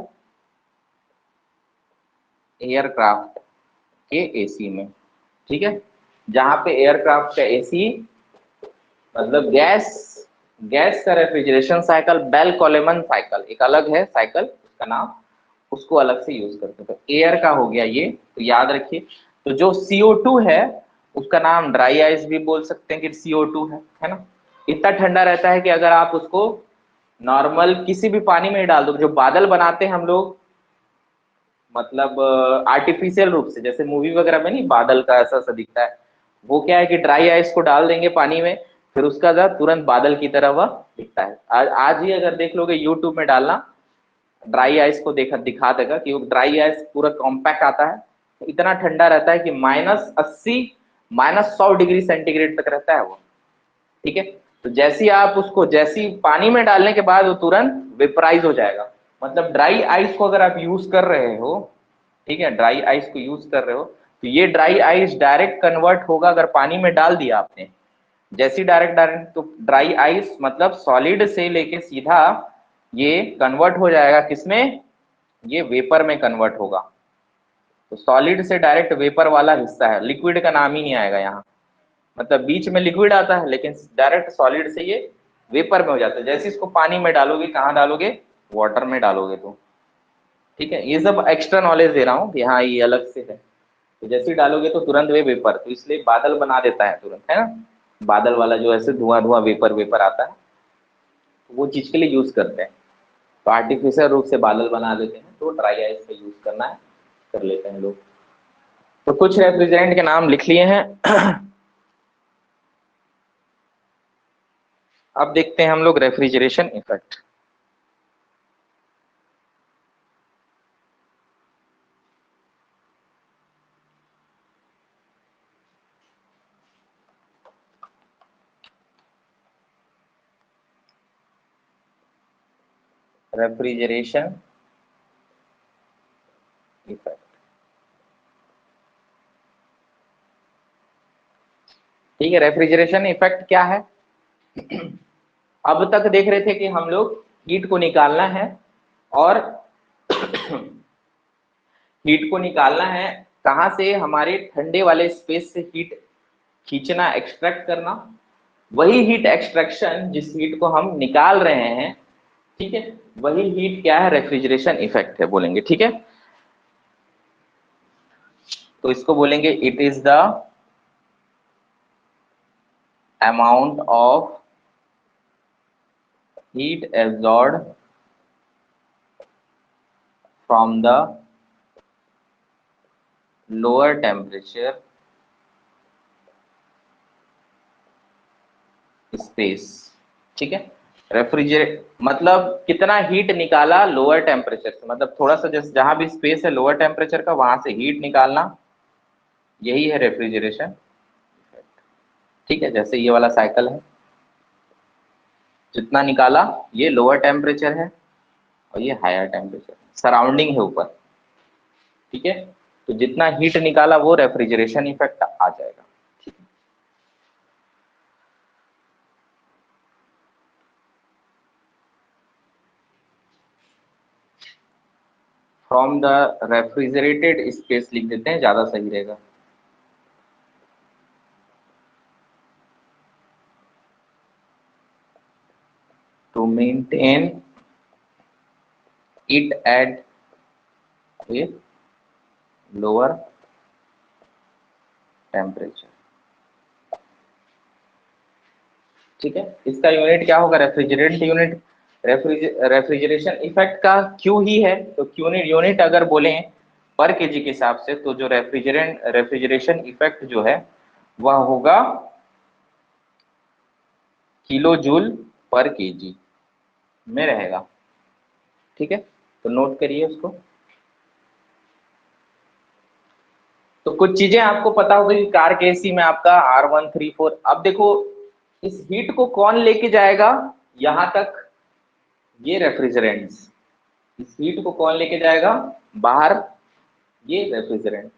एयरक्राफ्ट के एसी में। ठीक है, जहां पे एयरक्राफ्ट का एसी मतलब गैस, गैस का रेफ्रिजरेशन साइकिल बेल कोलेमन साइकिल एक अलग है साइकिल, उसका नाम, उसको अलग से यूज करते हैं। तो एयर का हो गया ये, तो याद रखिए। तो जो CO2 है उसका नाम ड्राई आइस भी बोल सकते हैं कि CO2 है ना। इतना ठंडा रहता है कि अगर आप उसको नॉर्मल किसी भी पानी में डाल दो, जो बादल बनाते हैं हम लोग, मतलब आर्टिफिशियल रूप से, जैसे मूवी वगैरह में नहीं बादल का ऐसा सा दिखता है, वो क्या है कि ड्राई आइस को डाल देंगे पानी में, फिर उसका तुरंत बादल की तरह वह दिखता है। आज ही अगर देख लोगे यूट्यूब में डालना, ड्राई आइस को दिखा देगा कि वो ड्राई आइस पूरा कॉम्पैक्ट आता है, इतना ठंडा रहता है कि -80 -100 डिग्री सेंटीग्रेड तक रहता है वो। ठीक है, तो जैसी आप उसको जैसी पानी में डालने के बाद वो तुरंत वेपराइज हो जाएगा। मतलब ड्राई आइस को अगर आप यूज कर रहे हो, ठीक है, ड्राई आइस को यूज कर रहे हो, तो ये ड्राई आइस डायरेक्ट कन्वर्ट होगा अगर पानी में डाल दिया आपने, जैसी डायरेक्ट डायरेक्ट, तो ड्राई आइस मतलब सॉलिड से लेके सीधा ये कन्वर्ट हो जाएगा किसमें? ये वेपर में कन्वर्ट होगा। तो सॉलिड से डायरेक्ट वेपर वाला हिस्सा है, लिक्विड का नाम ही नहीं आएगा यहाँ। मतलब बीच में लिक्विड आता है लेकिन डायरेक्ट सॉलिड से ये वेपर में हो जाता है। जैसे इसको पानी में डालोगे, कहाँ डालोगे? वाटर में डालोगे। तो ठीक है, ये सब एक्स्ट्रा नॉलेज दे रहा हूँ कि हाँ ये अलग से है। तो जैसे ही डालोगे तो तुरंत वे वेपर, तो इसलिए बादल बना देता है तुरंत, है ना। बादल वाला जो ऐसे धुआं धुआं वेपर वेपर आता है, वो चीज के लिए यूज करते हैं। तो आर्टिफिशियल रूप से बादल बना देते हैं, तो ड्राई आइस का यूज करना है, कर लेते हैं लोग। तो कुछ रेफ्रिजरेंट के नाम लिख लिए हैं। अब देखते हैं हम लोग रेफ्रिजरेशन इफेक्ट। रेफ्रिजरेशन इफेक्ट, ठीक है। रेफ्रिजरेशन इफेक्ट क्या है? अब तक देख रहे थे कि हम लोग हीट को निकालना है, और हीट को निकालना है कहाँ से? हमारे ठंडे वाले स्पेस से हीट खींचना, एक्सट्रैक्ट करना। वही हीट एक्सट्रैक्शन जिस हीट को हम निकाल रहे हैं, ठीक है, वही हीट क्या है? रेफ्रिजरेशन इफेक्ट है बोलेंगे। ठीक है, तो इसको बोलेंगे it is the amount of heat absorbed from the lower temperature space। ठीक है, रेफ्रिजरेट मतलब कितना हीट निकाला लोअर टेम्परेचर से, मतलब थोड़ा सा जैसे जहां भी स्पेस है लोअर टेम्परेचर का, वहां से हीट निकालना, यही है रेफ्रिजरेशन। ठीक है, जैसे ये वाला साइकिल है, जितना निकाला ये लोअर टेम्परेचर है और ये हायर टेम्परेचर। सराउंडिंग है ऊपर, ठीक है। तो जितना हीट निकाला वो रेफ्रिजरेशन इफेक्ट आ जाएगा। फ्रॉम द रेफ्रिजरेटेड स्पेस लिख देते हैं, ज्यादा सही रहेगा। To maintain it at a lower temperature, ठीक है। इसका यूनिट क्या होगा, रेफ्रिजरेंट यूनिट। रेफ्रिजरेशन इफेक्ट का क्यू ही है, तो क्यू यूनिट अगर बोले पर केजी के हिसाब से, तो जो रेफ्रिजरेशन इफेक्ट जो है वह होगा किलो जूल पर केजी में रहेगा, ठीक है। तो नोट करिए उसको। तो कुछ चीजें आपको पता होगी कि कार के एसी में आपका R134। अब देखो इस हीट को कौन लेके जाएगा यहां तक, ये रेफ्रिजरेंट्स। इस हीट को कौन लेके जाएगा बाहर, ये रेफ्रिजरेंट,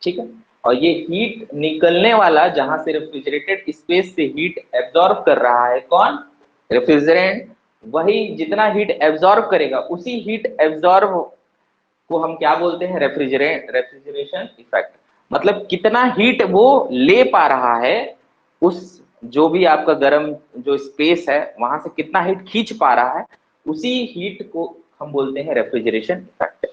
ठीक है। और ये हीट निकलने वाला, जहां से रेफ्रिजरेटेड स्पेस से हीट एब्जॉर्ब कर रहा है कौन, रेफ्रिजरेंट। वही जितना हीट एब्जॉर्ब करेगा उसी हीट एब्जॉर्ब को हम क्या बोलते हैं, रेफ्रिजरेशन इफेक्ट। मतलब कितना हीट वो ले पा रहा है, उस जो भी आपका गर्म जो स्पेस है वहां से कितना हीट खींच पा रहा है, उसी हीट को हम बोलते हैं रेफ्रिजरेशन इफेक्ट,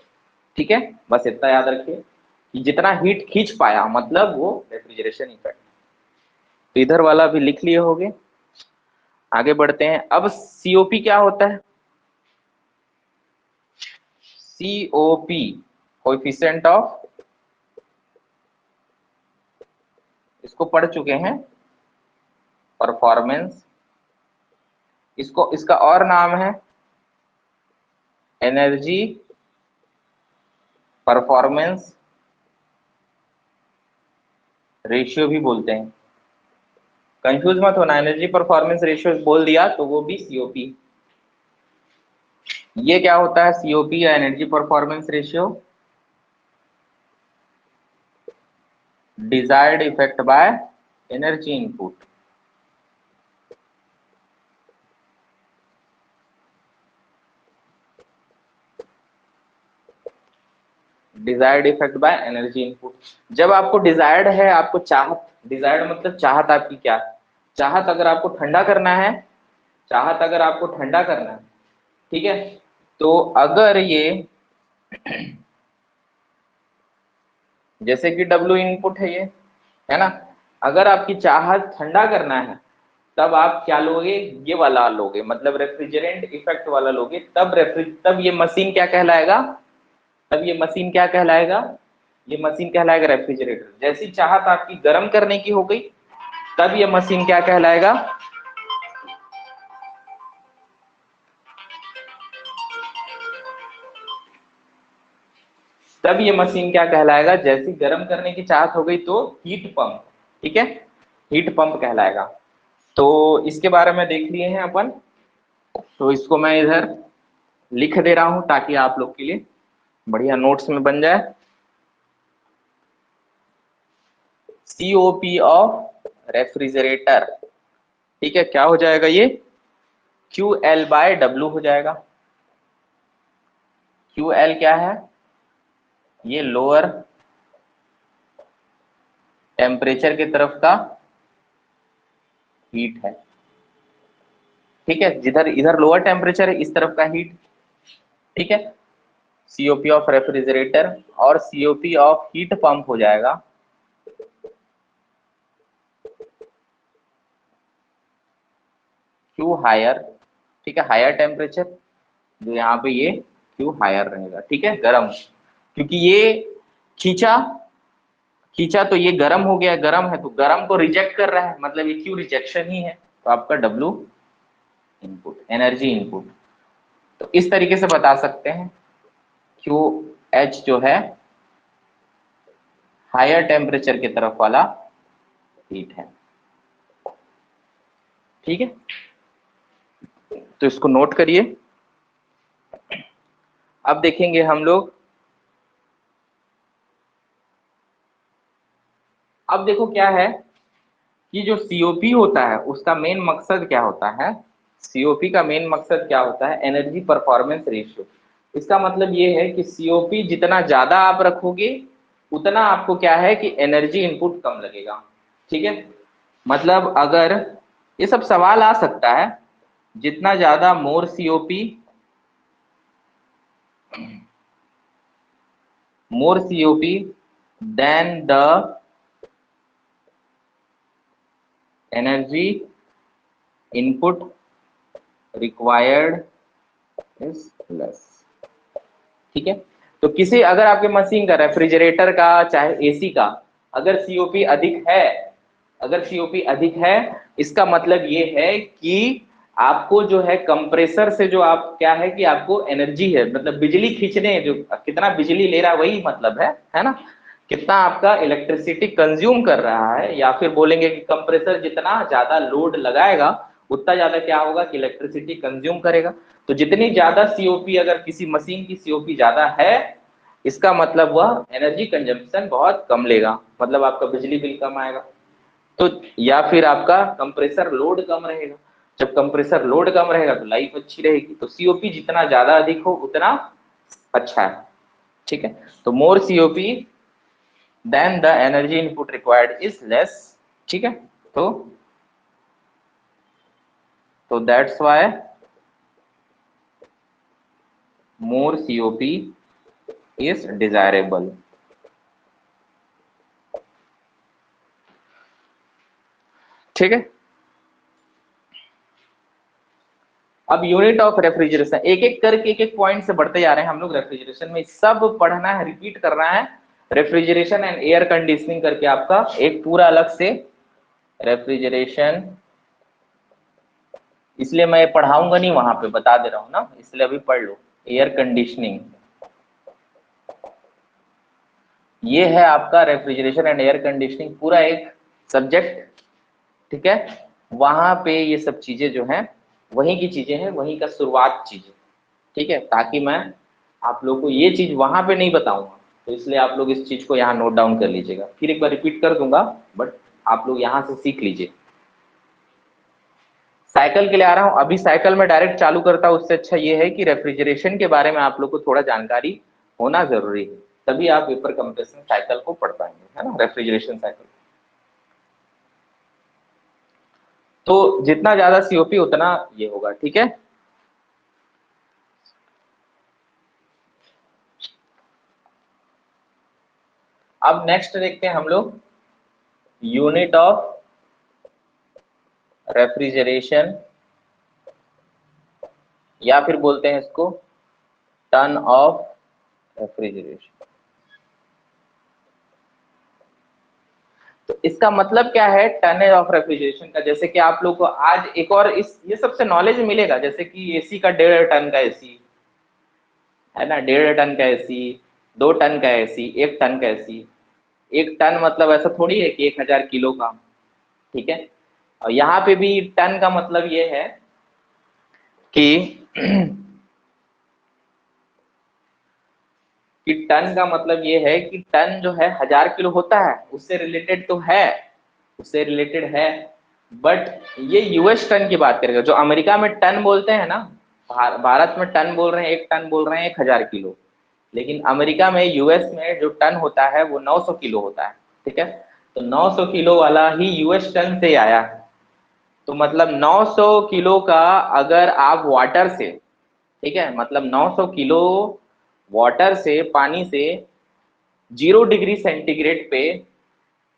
ठीक है। बस इतना याद रखिए कि जितना हीट खींच पाया मतलब वो रेफ्रिजरेशन इफेक्ट। तो इधर वाला भी लिख लिए होगे। आगे बढ़ते हैं। अब सीओपी क्या होता है, सीओपी कोएफिशिएंट ऑफ, इसको पढ़ चुके हैं, परफॉर्मेंस। इसको इसका और नाम है एनर्जी परफॉर्मेंस रेशियो भी बोलते हैं। कंफ्यूज मत होना, एनर्जी परफॉर्मेंस रेशियो बोल दिया तो वो भी सीओपी। ये क्या होता है सीओपी या energy performance ratio, desired effect by energy input. Desired effect by energy input. जब आपको डिजायर्ड है, आपको चाहत, डिजायर्ड मतलब चाहत आपकी क्या, चाहत अगर आपको ठंडा करना है, चाहत अगर आपको ठंडा करना है, ठीक है। तो अगर ये जैसे कि डब्ल्यू इनपुट है ये, है ना, अगर आपकी चाहत ठंडा करना है तब आप क्या लोगे, ये वाला लोगे, मतलब रेफ्रिजरेंट इफेक्ट वाला लोगे, तब ये मशीन क्या कहलाएगा, तब ये मशीन क्या कहलाएगा, ये मशीन कहलाएगा रेफ्रिजरेटर। जैसी चाहत आपकी गर्म करने की हो गई तब ये मशीन क्या कहलाएगा, तब ये मशीन क्या कहलाएगा, जैसी गर्म करने की चाहत हो गई तो हीट पंप, ठीक है, हीट पंप कहलाएगा। तो इसके बारे में देख लिए हैं अपन, तो इसको मैं इधर लिख दे रहा हूं ताकि आप लोग के लिए बढ़िया नोट्स में बन जाए। सीओपी ऑफ रेफ्रिजरेटर, ठीक है, क्या हो जाएगा ये, क्यू एल बाय डब्ल्यू हो जाएगा। क्यू एल क्या है, ये लोअर टेम्परेचर की तरफ का हीट है, ठीक है, जिधर इधर लोअर टेम्परेचर है इस तरफ का हीट, ठीक है। सीओपी ऑफ रेफ्रिजरेटर और सीओपी ऑफ हीट पंप हो जाएगा क्यू हायर, ठीक है, हायर टेम्परेचर, जो यहाँ पे ये क्यू हायर रहेगा, ठीक है, गर्म, क्योंकि ये खींचा, खींचा तो ये गर्म हो गया, गर्म है तो गर्म को रिजेक्ट कर रहा है, मतलब ये क्यू रिजेक्शन ही है, तो आपका डब्ल्यू इनपुट, एनर्जी इनपुट। तो इस तरीके से बता सकते हैं, क्यू एच जो है हायर टेम्परेचर की तरफ वाला हीट है, ठीक है। तो इसको नोट करिए। अब देखेंगे हम लोग, अब देखो क्या है कि जो सीओपी होता है उसका मेन मकसद क्या होता है, सीओपी का मेन मकसद क्या होता है, एनर्जी परफॉर्मेंस रेशियो। इसका मतलब ये है कि सीओपी जितना ज्यादा आप रखोगे उतना आपको क्या है कि एनर्जी इनपुट कम लगेगा। ठीक है, मतलब अगर ये सब सवाल आ सकता है, जितना ज्यादा मोर COP, more COP than the energy input required is less। ठीक है, तो किसी अगर आपके मशीन का, रेफ्रिजरेटर का चाहे एसी का, अगर सीओपी अधिक है, अगर सीओपी अधिक है, इसका मतलब ये है कि आपको जो है कंप्रेसर से जो आप क्या है कि आपको एनर्जी है, मतलब बिजली खींचने, जो कितना बिजली ले रहा है वही मतलब है ना, कितना आपका इलेक्ट्रिसिटी कंज्यूम कर रहा है, या फिर बोलेंगे कि कंप्रेसर जितना ज्यादा लोड लगाएगा उतना ज्यादा क्या होगा कि इलेक्ट्रिसिटी कंज्यूम करेगा। तो जितनी ज्यादा सीओपी, अगर किसी मशीन की सीओपी ज्यादा है, इसका मतलब वह एनर्जी कंजम्पशन बहुत कम लेगा, मतलब आपका बिजली बिल कम आएगा। तो या फिर आपका कंप्रेसर लोड कम रहेगा, जब कंप्रेसर लोड कम रहेगा तो लाइफ अच्छी रहेगी। तो सीओपी जितना ज्यादा अधिक हो उतना अच्छा है। ठीक है, तो more COP then the energy input required is less. ठीक है, तो that's why more COP is desirable. ठीक है, अब यूनिट ऑफ रेफ्रिजरेशन, एक एक करके एक एक पॉइंट से बढ़ते जा रहे हैं हम लोग। रेफ्रिजरेशन में सब पढ़ना है, रिपीट करना है। रेफ्रिजरेशन एंड एयर कंडीशनिंग करके आपका एक पूरा अलग से रेफ्रिजरेशन, इसलिए मैं पढ़ाऊंगा नहीं वहां पे, बता दे रहा हूं ना, इसलिए अभी पढ़ लो। एयर कंडीशनिंग, ये है आपका रेफ्रिजरेशन एंड एयर कंडीशनिंग पूरा एक सब्जेक्ट। ठीक है, वहां पे ये सब चीजें जो हैं वहीं की चीजें हैं, वहीं का शुरुआत चीजें। ठीक है, ताकि मैं आप लोग को ये चीज वहां पे नहीं बताऊंगा, तो इसलिए आप लोग इस चीज को यहाँ नोट डाउन कर लीजिएगा। फिर एक बार रिपीट कर दूंगा, बट आप लोग यहाँ से सीख लीजिए। साइकिल के लिए आ रहा हूँ, अभी साइकिल में डायरेक्ट चालू करता हूँ, उससे अच्छा ये है कि रेफ्रिजरेशन के बारे में आप लोग को थोड़ा जानकारी होना जरूरी है, तभी आप वेपर कंप्रेशन साइकिल को पढ़ पाएंगे, है ना, रेफ्रिजरेशन साइकिल। तो जितना ज्यादा सीओपी उतना ये होगा। ठीक है, अब नेक्स्ट देखते हैं हम लोग यूनिट ऑफ रेफ्रिजरेशन, या फिर बोलते हैं इसको टन ऑफ रेफ्रिजरेशन। तो इसका मतलब क्या है टन ऑफ रेफ्रिजरेशन का, जैसे कि आप लोग को आज एक और इस ये सबसे नॉलेज मिलेगा, जैसे कि एसी का 1.5 टन का एसी है ना, 1.5 टन का एसी, 2 टन का एसी, 1 टन का एसी। 1 टन मतलब ऐसा थोड़ी है कि 1000 किलो का। ठीक है, और यहाँ पे भी टन का मतलब ये है कि कि टन का मतलब ये है कि टन जो है 1000 किलो होता है, उससे रिलेटेड तो है, उससे रिलेटेड है, बट ये यूएस टन की बात करेगा। जो अमेरिका में टन बोलते हैं ना, भारत में टन बोल रहे हैं, 1 टन बोल रहे हैं 1000 किलो, लेकिन अमेरिका में, यूएस में जो टन होता है वो 900 किलो होता है। ठीक है, तो 900 किलो वाला ही यूएस टन से आया है। तो मतलब 900 किलो का अगर आप वाटर से, ठीक है, मतलब 900 किलो वाटर से, पानी से 0 डिग्री सेंटीग्रेड पे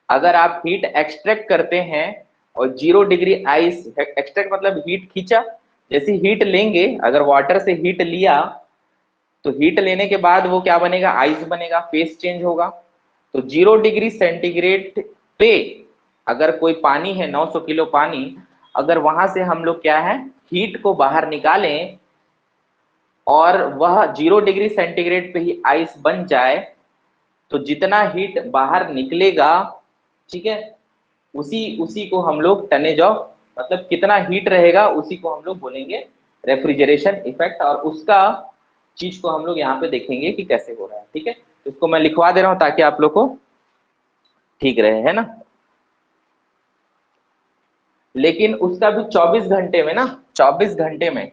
अगर आप हीट एक्सट्रैक्ट करते हैं, और 0 डिग्री आइस एक्सट्रैक्ट मतलब हीट खींचा, जैसे हीट लेंगे, अगर वाटर से हीट लिया तो हीट लेने के बाद वो क्या बनेगा, आइस बनेगा, फेस चेंज होगा। तो 0 डिग्री सेंटीग्रेड पे अगर कोई पानी है, 900 किलो पानी, अगर वहां से हम लोग क्या है हीट को बाहर निकालें और वह 0 डिग्री सेंटीग्रेड पे ही आइस बन जाए, तो जितना हीट बाहर निकलेगा, ठीक है, उसी उसी को हम लोग टनेज ऑफ, मतलब कितना हीट रहेगा उसी को हम लोग बोलेंगे रेफ्रिजरेशन इफेक्ट। और उसका चीज को हम लोग यहाँ पे देखेंगे कि कैसे हो रहा है। ठीक है, इसको मैं लिखवा दे रहा हूँ ताकि आप लोग को ठीक रहे, है ना। लेकिन उसका भी 24 घंटे में ना, 24 घंटे में,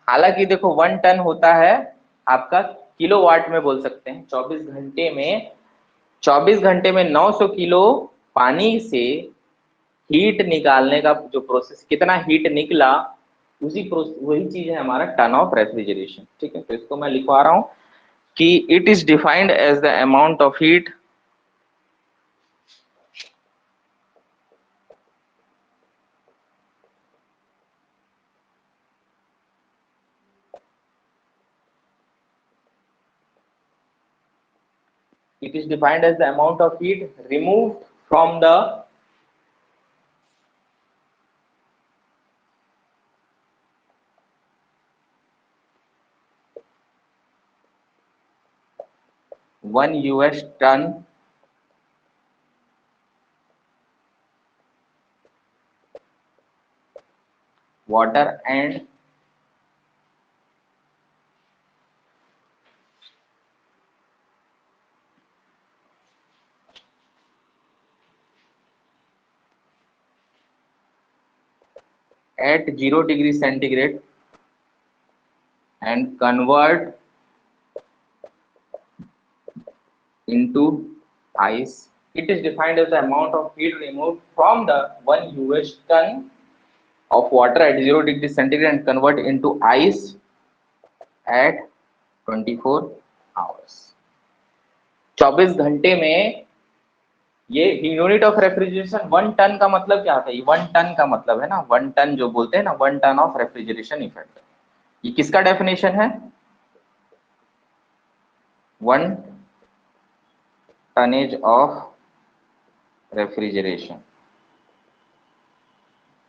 हालांकि देखो 1 टन होता है आपका किलोवाट में बोल सकते हैं। 24 घंटे में, 24 घंटे में 900 किलो पानी से हीट निकालने का जो प्रोसेस, कितना हीट निकला, उसी प्रोसेस, वही चीज है हमारा टन ऑफ रेफ्रिजरेशन। ठीक है, तो इसको मैं लिखवा रहा हूँ कि it is defined as the amount of heat it is defined as the amount of heat removed from the 1 US ton water and at 0 degree centigrade and convert into ice. It is defined as the amount of heat removed from the 1 US ton of water at 0 degree centigrade and convert into ice at 24 hours. 24 घंटे में ये यूनिट ऑफ रेफ्रिजरेशन 1 टन का मतलब क्या होता है? 1 टन का मतलब है ना, 1 टन जो बोलते हैं ना, 1 टन ऑफ रेफ्रिजरेशन इफेक्ट, ये किसका डेफिनेशन है? 1 टनेज ऑफ रेफ्रिजरेशन,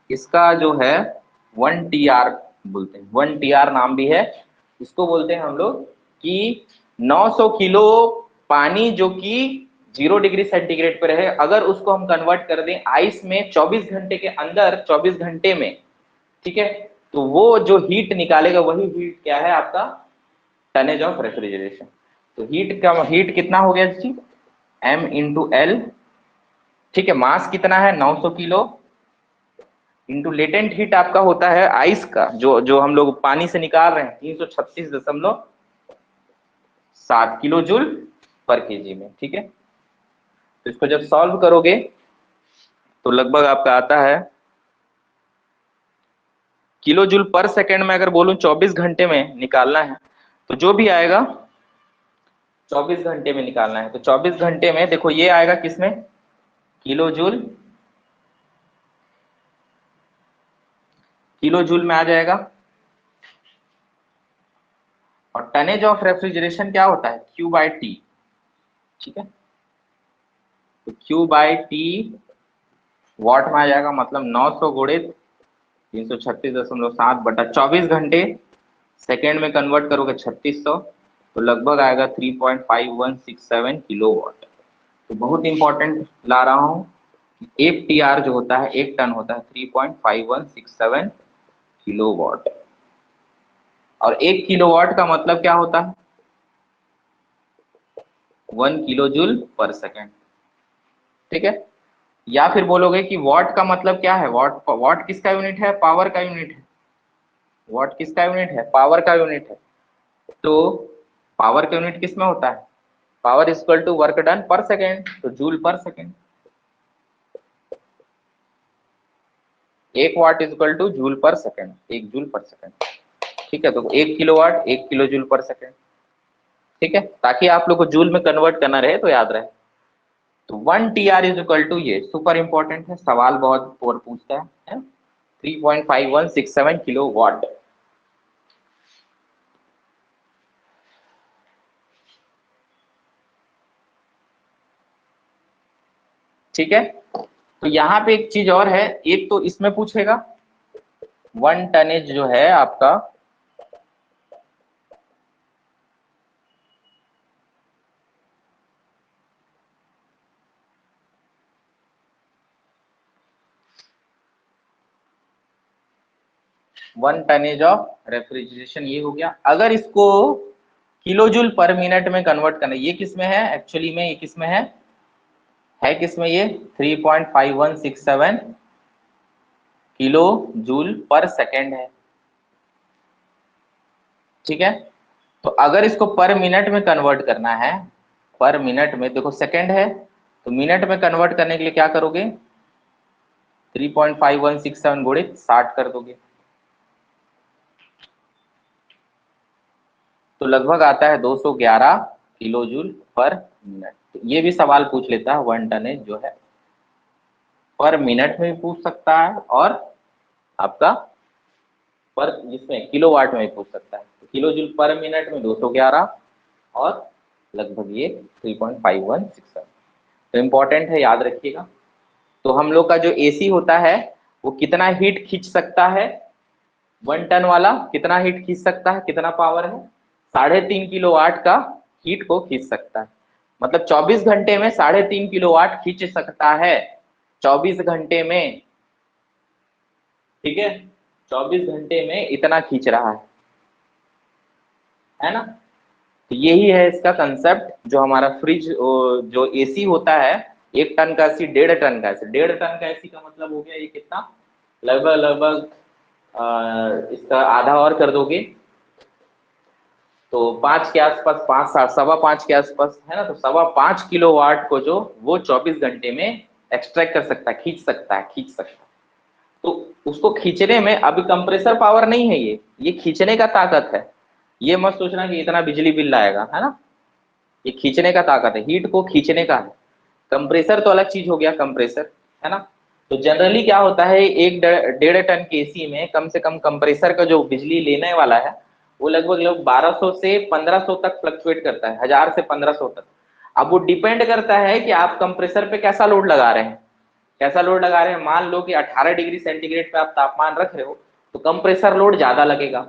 इसका जो है 1 TR बोलते हैं, 1 TR नाम भी है इसको। बोलते हैं हम लोग कि 900 किलो पानी जो कि 0 डिग्री सेंटीग्रेड पे रहे, अगर उसको हम कन्वर्ट कर दें आइस में 24 घंटे के अंदर, 24 घंटे में, ठीक है, तो वो जो हीट निकालेगा वही हीट क्या है आपका? Tonnage of refrigeration. तो हीट का हीट कितना हो गया जी? M × L। ठीक है, मास कितना है? 900 किलो इंटू लेटेंट हीट आपका होता है आइस का, जो जो हम लोग पानी से निकाल रहे हैं, 336.7 किलो जूल पर केजी में। ठीक है, तो इसको जब सॉल्व करोगे तो लगभग आपका आता है किलो जूल पर सेकेंड में। अगर बोलूं 24 घंटे में निकालना है तो जो भी आएगा 24 घंटे में निकालना है, तो 24 घंटे में देखो ये आएगा किसमें? किलो जूल, किलो जूल में आ जाएगा। और टनेज ऑफ रेफ्रिजरेशन क्या होता है? Q/T। ठीक है, तो Q/T वॉट में आ जाएगा, मतलब 900 गुणित 336.7/24 घंटे, सेकेंड में कन्वर्ट करोगे 3600, तो लगभग आएगा 3.5167 किलो वॉट। तो बहुत इंपॉर्टेंट ला रहा हूं, 1 TR जो होता है 1 टन होता है 3.5167 किलो वॉट। और 1 किलोवाट का मतलब क्या होता है? 1 किलो जूल पर सेकेंड। ठीक है, या फिर बोलोगे कि वॉट का मतलब क्या है? वॉट, वॉट किसका यूनिट है? पावर का यूनिट है। वॉट किसका यूनिट है? पावर का यूनिट है। तो पावर का यूनिट किस में होता है? Power equal to work done per second, तो joule per second. 1 watt equal to joule per second, 1 joule per second. ठीक है, तो 1 kilowatt 1 kilo joule per second. ठीक है, ताकि आप लोग को जूल में कन्वर्ट करना रहे तो याद रहे। तो 1 TR इज इक्वल टू, ये सुपर इंपॉर्टेंट है, सवाल बहुत और पूछता है, 3.5167 किलो वाट। ठीक है, तो यहाँ पे एक चीज और है, एक तो इसमें पूछेगा 1 टनेज जो है आपका, 1 टनेज ऑफ रेफ्रिजरेशन, ये हो गया। अगर इसको किलो जूल पर मिनट में कन्वर्ट करना, ये किस में है एक्चुअली में, ये किस में है किस में, ये 3.5167 किलो जूल पर सेकेंड है, ठीक है। तो अगर इसको पर मिनट में कन्वर्ट करना है, पर मिनट में, देखो सेकेंड है तो मिनट में कन्वर्ट करने के लिए क्या करोगे, 3.5167 गुणित 60 कर दोगे, तो लगभग आता है 211 किलो जूल पर मिनट। तो ये भी सवाल पूछ लेता है 1 टनेज जो है पर मिनट में भी पूछ सकता है, और आपका पर जिसमें किलोवाट में भी पूछ सकता है। तो किलो जूल पर मिनट में 211 और लगभग ये 3.5167, तो इम्पोर्टेंट है, याद रखिएगा। तो हम लोग का जो एसी होता है वो कितना हीट खींच सकता है, 1 टन वाला कितना हीट खींच सकता है, कितना पावर है, 3.5 किलोवाट का हीट को खींच सकता है। मतलब 24 घंटे में 3.5 किलोवाट खींच सकता है, 24 घंटे में, ठीक है, 24 घंटे में इतना खींच रहा है ना। तो यही है इसका कंसेप्ट, जो हमारा फ्रिज जो एसी होता है, 1 टन का एसी, 1.5 टन का एसी, 1.5 टन का एसी का मतलब हो गया ये कितना, लगभग लगभग इसका आधा और कर दोगे तो 5 के आसपास, 5 5.25 के आसपास है ना। तो 5.25 किलोवाट को जो वो 24 घंटे में एक्सट्रैक्ट कर सकता है, खींच सकता है। तो उसको खींचने में अभी कंप्रेसर पावर नहीं है, ये खींचने का ताकत है। ये मत सोचना कि इतना बिजली बिल लाएगा, है ना, ये खींचने का ताकत है, हीट को खींचने का है। कंप्रेसर तो अलग चीज हो गया, कंप्रेसर, है ना। तो जनरली क्या होता है, 1.5 टन के एसी में कम से कम कंप्रेसर का जो बिजली लेने वाला है वो लगभग लगभग 1200 से 1500 तक फ्लक्चुएट करता है, 1000 से 1500 तक। अब वो डिपेंड करता है कि आप कंप्रेसर पे कैसा लोड लगा रहे हैं, कैसा लोड लगा रहे हैं। मान लो कि 18 डिग्री सेंटीग्रेड पे आप तापमान रख रहे हो तो कंप्रेसर लोड ज्यादा लगेगा।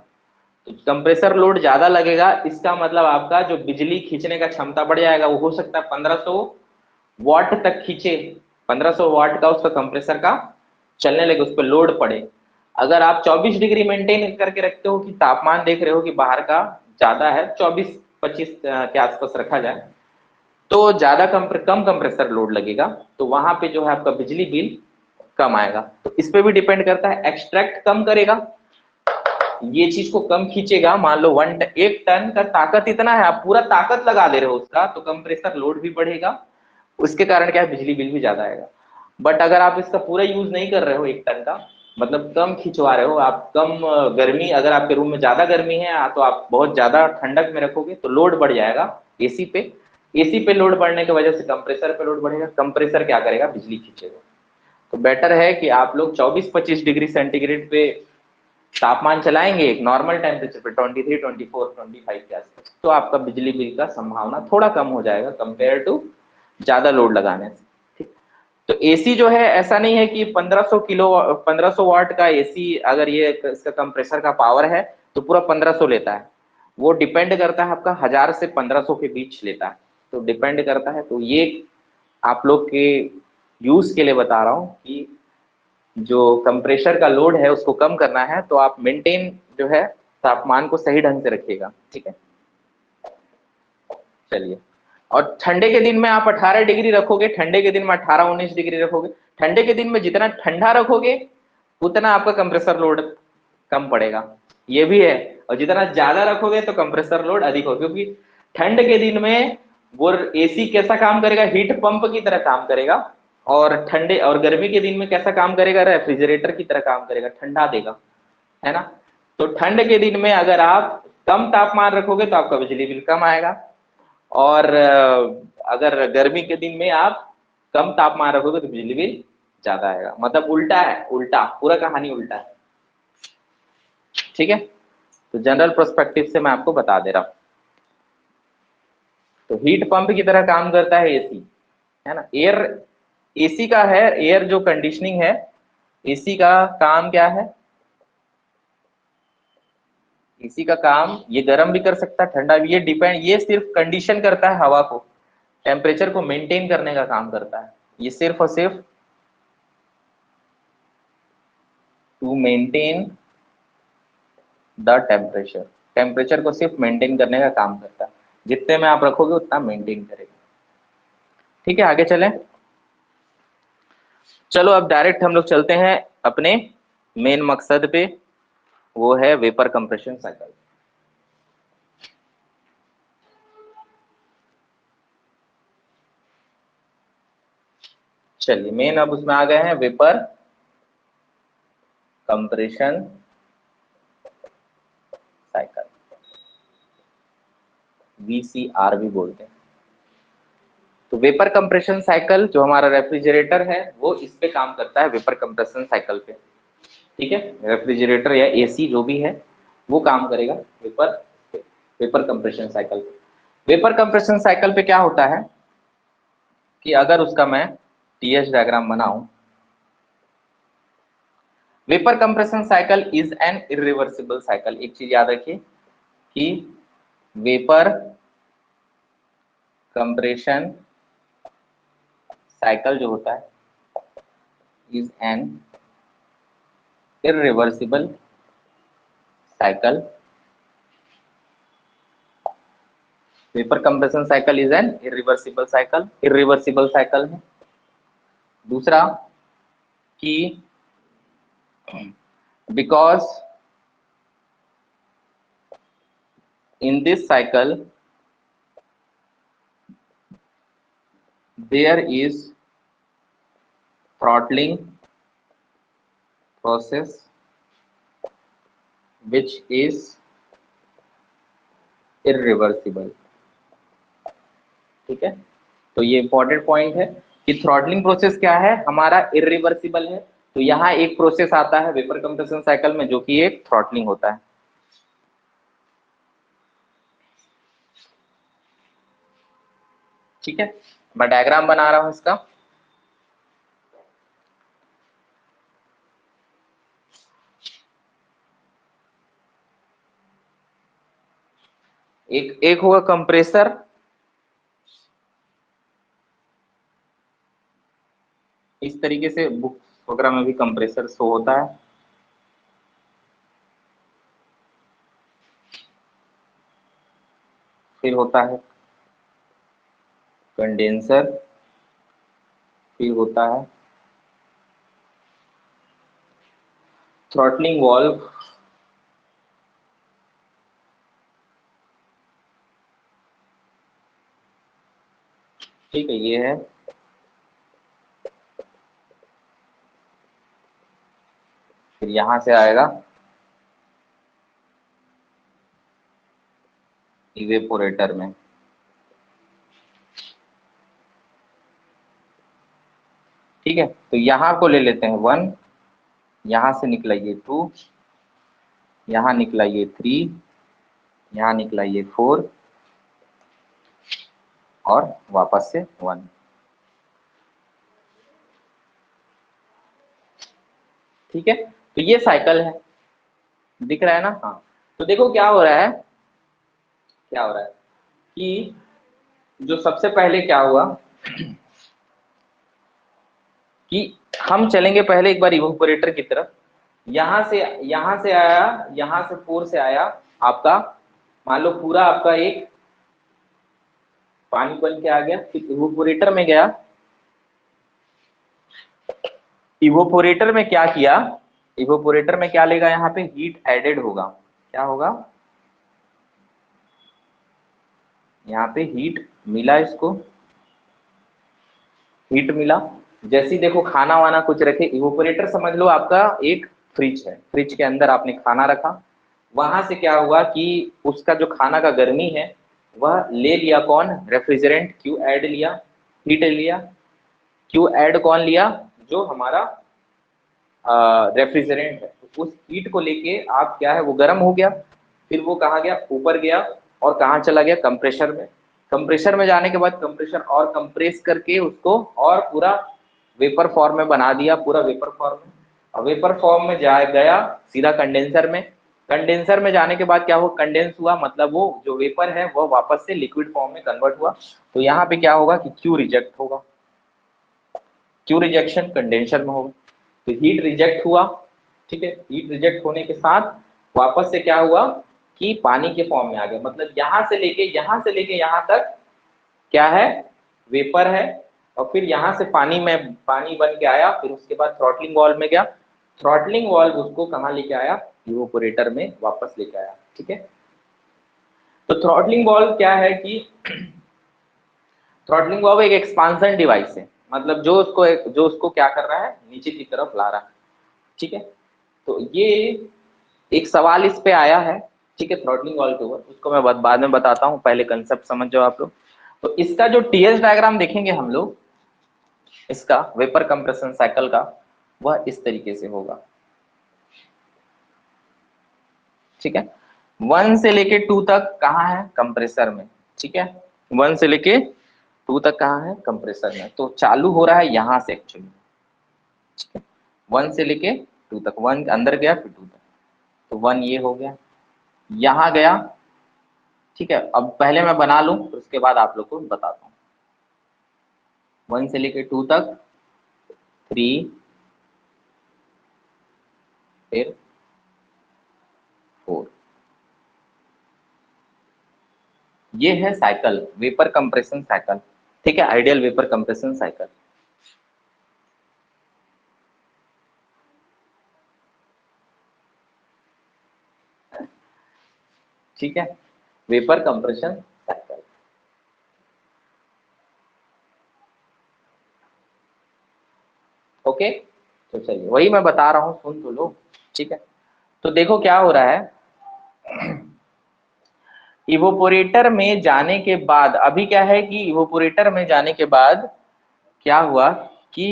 तो कंप्रेसर लोड ज्यादा लगेगा, इसका मतलब आपका जो बिजली खींचने का क्षमता बढ़ जाएगा, वो हो सकता है 1500 वाट तक खींचे, 1500 वाट का उसका कंप्रेसर का चलने लगे, उस पर लोड पड़े। अगर आप 24 डिग्री मेंटेन करके रखते हो कि तापमान देख रहे हो कि बाहर का ज्यादा है, 24-25 के आसपास रखा जाए, तो ज्यादा कम कंप्रेसर लोड लगेगा, तो वहां पे जो है आपका बिजली बिल कम आएगा। तो इस पे भी डिपेंड करता है, एक्सट्रैक्ट कम करेगा, ये चीज को कम खींचेगा। मान लो 1 टन का ताकत इतना है, आप पूरा ताकत लगा दे रहे हो उसका, तो कंप्रेसर लोड भी बढ़ेगा, उसके कारण क्या है, बिजली बिल भी ज्यादा आएगा। बट अगर आप इसका पूरा यूज नहीं कर रहे हो 1 टन का, मतलब कम खिंचवा रहे हो आप, कम गर्मी, अगर आपके रूम में ज्यादा गर्मी है तो आप बहुत ज्यादा ठंडक में रखोगे तो लोड बढ़ जाएगा एसी पे। एसी पे लोड बढ़ने की वजह से कंप्रेसर पे लोड बढ़ेगा, कंप्रेसर क्या करेगा, बिजली खींचेगा। तो बेटर है कि आप लोग 24-25 डिग्री सेंटीग्रेड पे तापमान चलाएंगे, एक नॉर्मल टेम्परेचर पे 23, 24, 25 के आसपास, तो आपका बिजली बिल का संभावना थोड़ा कम हो जाएगा कंपेयर टू ज्यादा लोड लगाने से, ठीक। तो एसी जो है ऐसा नहीं है कि 1500 वाट का एसी, अगर ये इसका कंप्रेसर का पावर है तो पूरा 1500 लेता है। वो डिपेंड करता है आपका 1000 से 1500 के बीच लेता है, तो डिपेंड करता है। तो ये आप लोग के यूज के लिए बता रहा हूँ कि जो कंप्रेसर का लोड है उसको कम करना है तो आप मेंटेन जो है तापमान को सही ढंग से रखिएगा, ठीक है। चलिए, और ठंडे के दिन में आप 18 डिग्री रखोगे, ठंडे के दिन में 18-19 डिग्री रखोगे, ठंडे के दिन में जितना ठंडा रखोगे उतना आपका कंप्रेसर लोड कम पड़ेगा, ये भी है। और जितना ज्यादा रखोगे तो कंप्रेसर लोड अधिक होगा, क्योंकि ठंड के दिन में वो एसी कैसा काम करेगा, हीट पंप की तरह काम करेगा। और ठंडे और गर्मी के दिन में कैसा काम करेगा, रेफ्रिजरेटर की तरह काम करेगा, ठंडा देगा, है ना। तो ठंड के दिन में अगर आप कम तापमान रखोगे तो आपका बिजली बिल कम आएगा, और अगर गर्मी के दिन में आप कम तापमान रखोगे तो बिजली बिल ज्यादा आएगा। मतलब उल्टा है, उल्टा, पूरा कहानी उल्टा है, ठीक है। तो जनरल पर्सपेक्टिव से मैं आपको बता दे रहा हूं। तो हीट पंप की तरह काम करता है एसी, है ना। एयर, एसी का है, एयर जो कंडीशनिंग है, एसी का काम क्या है, एसी का काम ये गर्म भी कर सकता है, ठंडा भी, ये डिपेंड, ये सिर्फ कंडीशन करता है, हवा को, टेम्परेचर को मेंटेन करने का काम करता है। ये सिर्फ और सिर्फ to maintain the temperature, temperature को सिर्फ मेंटेन करने का काम करता है, जितने में आप रखोगे उतना मेंटेन करेगा। ठीक है, आगे चलें। चलो अब डायरेक्ट हम लोग चलते हैं अपने मेन मकसद पे, वो है वेपर कंप्रेशन साइकिल। चलिए मेन अब उसमें आ गए हैं, वेपर कंप्रेशन साइकिल, VCR भी बोलते हैं। तो वेपर कंप्रेशन साइकिल जो हमारा रेफ्रिजरेटर है वो इस पे काम करता है, वेपर कंप्रेशन साइकिल पे। ठीक है, रेफ्रिजरेटर या एसी जो भी है वो काम करेगा वेपर वेपर कंप्रेशन साइकिल पे। वेपर कंप्रेशन साइकिल पे क्या होता है कि अगर उसका मैं टीएच डायग्राम बनाऊं, vapour compression cycle is an irreversible cycle. एक चीज याद रखिए कि वेपर कंप्रेशन साइकिल जो होता है is an irreversible cycle. Vapour compression cycle is an irreversible cycle, irreversible cycle है। दूसरा कि because in this cycle there is throttling process which is irreversible। ठीक है, तो ये इंपॉर्टेंट पॉइंट है कि थ्रॉटलिंग प्रोसेस क्या है, हमारा इरिवर्सिबल है। तो यहाँ एक प्रोसेस आता है वेपर कंप्रेशन साइकिल में जो कि एक थ्रॉटलिंग होता है। ठीक है, मैं डायग्राम बना रहा हूं इसका। एक होगा कंप्रेसर, इस तरीके से बुक वगैरह में भी कंप्रेसर शो होता है। फिर होता है कंडेंसर, फिर होता है थ्रॉटलिंग वाल्व, ठीक है ये है। फिर यहां से आएगा इवेपोरेटर में। ठीक है, तो यहां को ले लेते हैं 1, यहां से निकला ये 2, यहां निकला ये 3, यहां निकला ये 4 और वापस से 1। ठीक है, तो ये साइकिल है, दिख रहा है ना। हाँ, तो देखो क्या हो रहा है, क्या हो रहा है कि जो सबसे पहले क्या हुआ कि हम चलेंगे पहले एक बार इवेपोरेटर की तरफ। यहां से आया, यहां से 4 से आया आपका, मान लो पूरा आपका एक पानी बन के आ गया, फिर इवेपोरेटर में गया। इवेपोरेटर में क्या किया, इवेपोरेटर में क्या लेगा, यहाँ पे हीट एडेड होगा। क्या होगा, यहाँ पे हीट मिला, इसको हीट मिला। जैसे देखो खाना वाना कुछ रखे, इवेपोरेटर समझ लो आपका एक फ्रिज है, फ्रिज के अंदर आपने खाना रखा, वहां से क्या हुआ कि उसका जो खाना का गर्मी है वह ले लिया कौन, रेफ्रिजरेंट, क्यू ऐड लिया, हीट लिया। क्यू ऐड कौन लिया, जो हमारा रेफ्रिजरेंट है। तो उस हीट को लेके आप क्या है वो गर्म हो गया, फिर वो कहाँ गया, ऊपर गया और कहाँ चला गया, कंप्रेसर में। कंप्रेसर में जाने के बाद कंप्रेसर और कंप्रेस करके उसको और पूरा वेपर फॉर्म में बना दिया, पूरा वेपर फॉर्म में। और वेपर फॉर्म में जा गया सीधा कंडेंसर में। कंडेंसर में जाने के बाद क्या हुआ, कंडेंस हुआ, मतलब वो जो वेपर है वो वापस से लिक्विड फॉर्म में कन्वर्ट हुआ। तो यहाँ पे क्या होगा कि क्यू रिजेक्ट होगा, क्यू रिजेक्शन कंडेंसर में होगा। तो हीट रिजेक्ट हुआ। ठीक है, हीट रिजेक्ट होने के साथ वापस से क्या हुआ कि पानी के फॉर्म में आ गया, मतलब यहां से लेके यहां तक क्या है, वेपर है, और फिर यहां से पानी बन के आया, फिर उसके बाद थ्रॉटलिंग वाल्व में गया, थ्रॉटलिंग वाल्व उसको कहाँ लेके आया, इवोपोरेटर में वापस लेके आया। ठीक है, तो थ्रॉटलिंग वाल्व क्या है कि थ्रॉटलिंग वाल्व एक एक्सपांसन डिवाइस है, मतलब जो उसको क्या कर रहा है, नीचे की तरफ ला रहा है। ठीक है, तो ये एक सवाल इस पे आया है। ठीक है, थ्रॉटलिंग वाल्व के ऊपर, उसको मैं बाद में बताता हूँ, पहले कंसेप्ट समझ जाओ आप लोग। तो इसका जो टीएस डायग्राम देखेंगे हम लोग, इसका वेपर कंप्रेशन साइकिल का, वह इस तरीके से होगा। ठीक है, 1 से लेके 2 तक कहाँ है, कंप्रेसर में। ठीक है, 1 से लेके 2 तक कहाँ है, कंप्रेसर में। तो चालू हो रहा है यहाँ से एक्चुअली। ठीक है, 1 से लेके 2 तक, 1 अंदर गया फिर 2 तक, तो 1 ये हो गया, यहाँ गया। ठीक है, अब पहले मैं बना लूं, फिर उसके बाद आप लोग को बताता हूँ। 1 से लेके 2 तक, 3, फिर 4, ये है साइकिल, वेपर कंप्रेशन साइकिल। ठीक है, आइडियल वेपर कंप्रेशन साइकिल। ठीक है, वेपर कंप्रेशन साइकिल। ओके, तो चलिए वही मैं बता रहा हूँ, सुन तो लो। ठीक है, तो देखो क्या हो रहा है, इवोपोरेटर में जाने के बाद, अभी क्या है कि इवोपोरेटर में जाने के बाद क्या हुआ कि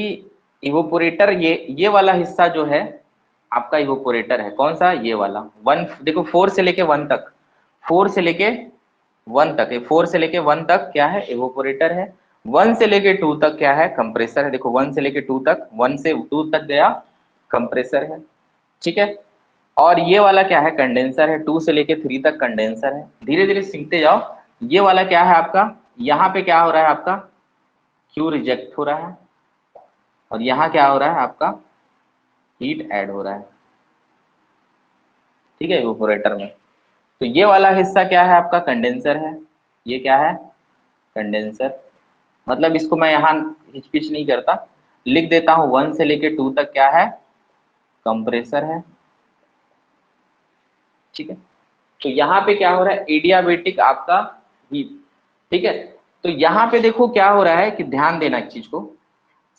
इवोपोरेटर, ये वाला हिस्सा जो है आपका इवोपोरेटर है, कौन सा, ये वाला 1, देखो 4 से लेके 1 तक, 4 से लेके 1 तक है, 4 से लेके 1 तक क्या है, इवोपोरेटर है। 1 से लेके 2 तक क्या है, कंप्रेसर है। देखो 1 से लेके 2 तक, 1 से 2 तक गया, कंप्रेसर है। ठीक है, और ये वाला क्या है, कंडेंसर है। 2 से लेके 3 तक कंडेंसर है। धीरे धीरे सीखते जाओ। ये वाला क्या है आपका, यहाँ पे क्या हो रहा है आपका, क्यू रिजेक्ट हो रहा है, और यहाँ क्या हो रहा है आपका, हीट ऐड हो रहा है। ठीक है, इवोपोरेटर में। तो ये वाला हिस्सा क्या है आपका, कंडेंसर है। ये क्या है, कंडेंसर। मतलब इसको मैं यहाँ हिचपिच नहीं करता, लिख देता हूँ, 1 से लेके 2 तक क्या है, कंप्रेसर है। ठीक है, तो यहाँ पे क्या हो रहा है, एडियाबेटिक आपका हीट। ठीक है, तो यहाँ पे देखो क्या हो रहा है कि ध्यान देना एक चीज को,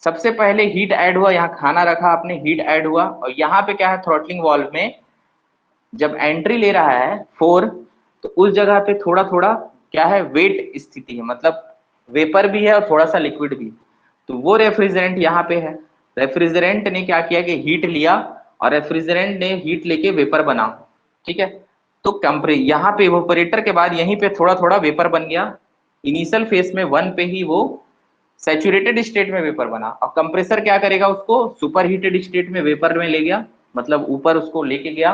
सबसे पहले हीट ऐड हुआ, यहाँ खाना रखा आपने, हीट ऐड हुआ, और यहाँ पे क्या है, थ्रॉटलिंग वाल्व में जब एंट्री ले रहा है 4, तो उस जगह पे थोड़ा थोड़ा क्या है, वेट स्थिति है, मतलब वेपर भी है और थोड़ा सा लिक्विड भी। तो वो रेफ्रिजरेंट यहाँ पे है, रेफ्रिजरेंट ने क्या किया कि हीट लिया, और रेफ्रिजरेंट ने हीट लेके वेपर बना। ठीक है, तो कंप्रे यहाँ पे इवेपोरेटर के बाद यहीं पे थोड़ा थोड़ा वेपर बन गया। इनिशियल फेस में 1 पे ही वो सैचुरेटेड स्टेट में वेपर बना, और कंप्रेसर क्या करेगा, उसको सुपर हीटेड स्टेट में वेपर में ले गया, मतलब ऊपर उसको लेके गया।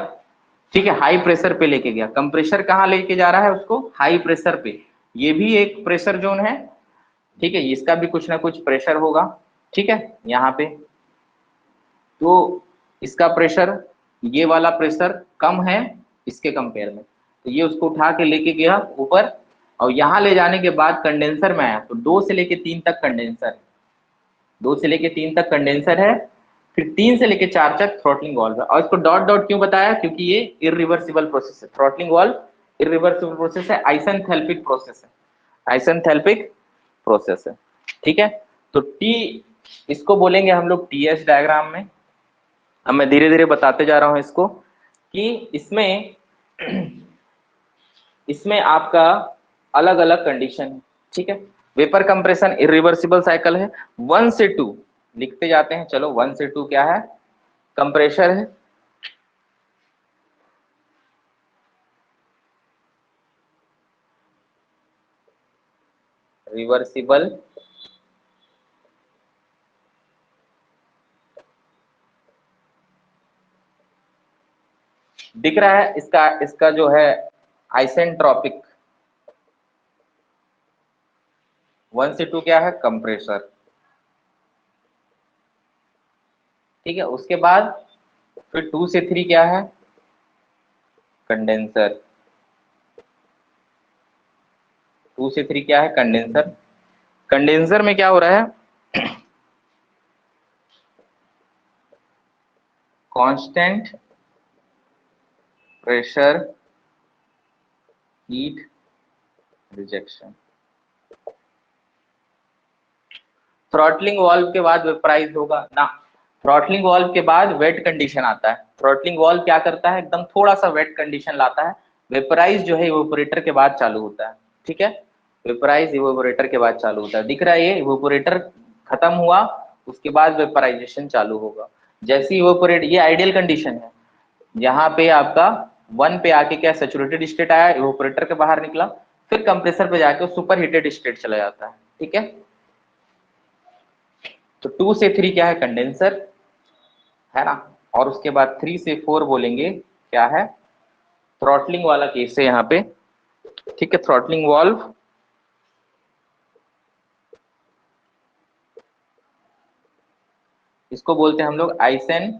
ठीक है, हाई प्रेशर पे लेके गया। कंप्रेशर कहाँ लेके जा रहा है उसको, हाई प्रेशर पे। ये भी एक प्रेशर जोन है। ठीक है, इसका भी कुछ ना कुछ प्रेशर होगा। ठीक है, यहाँ पे तो इसका प्रेशर, ये वाला प्रेशर कम है इसके कंपेयर में, तो ये उसको उठा के लेके गया ऊपर, और यहाँ ले जाने के बाद कंडेंसर में आया, तो 2 से लेके 3 तक कंडेंसर है, 2 से लेके 3 तक कंडेंसर है, फिर 3 से लेके 4 तक थ्रॉटलिंग वाल्व है। और इसको डॉट डॉट क्यों बताया, क्योंकि ये इरिवर्सिबल प्रोसेस है, थ्रॉटलिंग वाल्व इरिवर्सिबल प्रोसेस है, आइसेंथेल्पिक प्रोसेस है, आइसेंथेल्पिक प्रोसेस है। ठीक है, तो टी, इसको बोलेंगे हम लोग टीएस डायग्राम में। अब मैं धीरे धीरे बताते जा रहा हूं इसको, कि इसमें इसमें आपका अलग अलग कंडीशन है। ठीक है, वेपर कंप्रेशन इरिवर्सिबल साइकिल है। 1 से 2 लिखते जाते हैं, चलो 1 से 2 क्या है, कंप्रेशर है। रिवर्सिबल दिख रहा है, इसका इसका जो है आइसेंट्रोपिक। 1 से 2 क्या है, कंप्रेसर। ठीक है, उसके बाद फिर 2 से 3 क्या है, कंडेंसर, 2 से 3 क्या है कंडेंसर। कंडेंसर में क्या हो रहा है, constant pressure heat rejection. Throttling valve के बाद वेपराइज होगा ना, थ्रॉटलिंग वाल्व के बाद वेट कंडीशन आता है। थ्रॉटलिंग वाल्व क्या करता है, एकदम थोड़ा सा वेट कंडीशन लाता है। वेपराइज जो है इवेपोरेटर के बाद चालू होता है, ठीक है। वेपराइज इवेपोरेटर के बाद चालू होता है, दिख रहा है ये इवेपोरेटर खत्म हुआ, उसके बाद वेपराइजेशन चालू होगा। जैसे इवेपोरेट, ये आइडियल कंडीशन है, यहाँ पे आपका 1 पे आके क्या सैचुरेटेड स्टेट आया, इवेपोरेटर के बाहर निकला, फिर कंप्रेसर पे जाके सुपर हीटेड स्टेट चला जाता है, ठीक है। तो 2 से 3 क्या है कंडेंसर, है ना, और उसके बाद 3 से 4 बोलेंगे क्या है, थ्रॉटलिंग वाला केस है यहाँ पे, ठीक है। थ्रॉटलिंग वाल्व, इसको बोलते हैं हम लोग आइसेंथैल्पिक,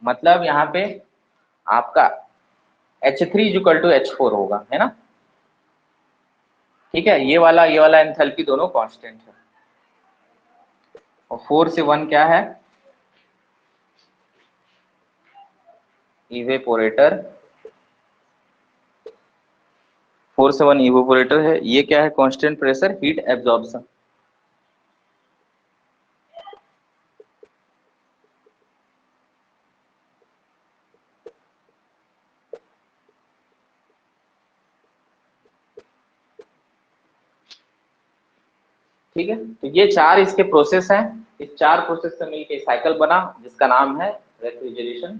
मतलब यहाँ पे आपका H3 इक्वल टू H4 होगा, है ना, ठीक है। ये वाला एंथैल्पी दोनों कांस्टेंट है। और 4 से 1 क्या है, इवेपोरेटर, 4 से 1 इवेपोरेटर है। ये क्या है, कांस्टेंट प्रेशर हीट एब्जॉर्प्शन। ठीक है, तो ये 4 इसके प्रोसेस हैं। इस 4 प्रोसेस से मिलकर साइकिल बना जिसका नाम है रेफ्रिजरेशन।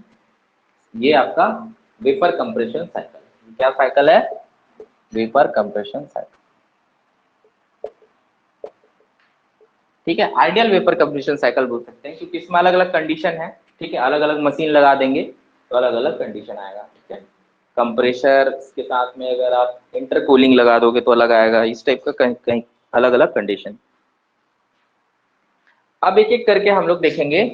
ये आपका वेपर कंप्रेशन साइकिल। क्या साइकिल है, वेपर कंप्रेशन साइकिल, ठीक है। आइडियल वेपर कंप्रेशन साइकिल बोल सकते हैं क्योंकि इसमें अलग अलग कंडीशन है, ठीक है। अलग अलग मशीन लगा देंगे तो अलग अलग कंडीशन आएगा, ठीक है। कंप्रेशर के साथ में अगर आप इंटरकूलिंग लगा दोगे तो अलग आएगा, इस टाइप का कहीं कहीं अलग अलग कंडीशन। अब एक एक करके हम लोग देखेंगे।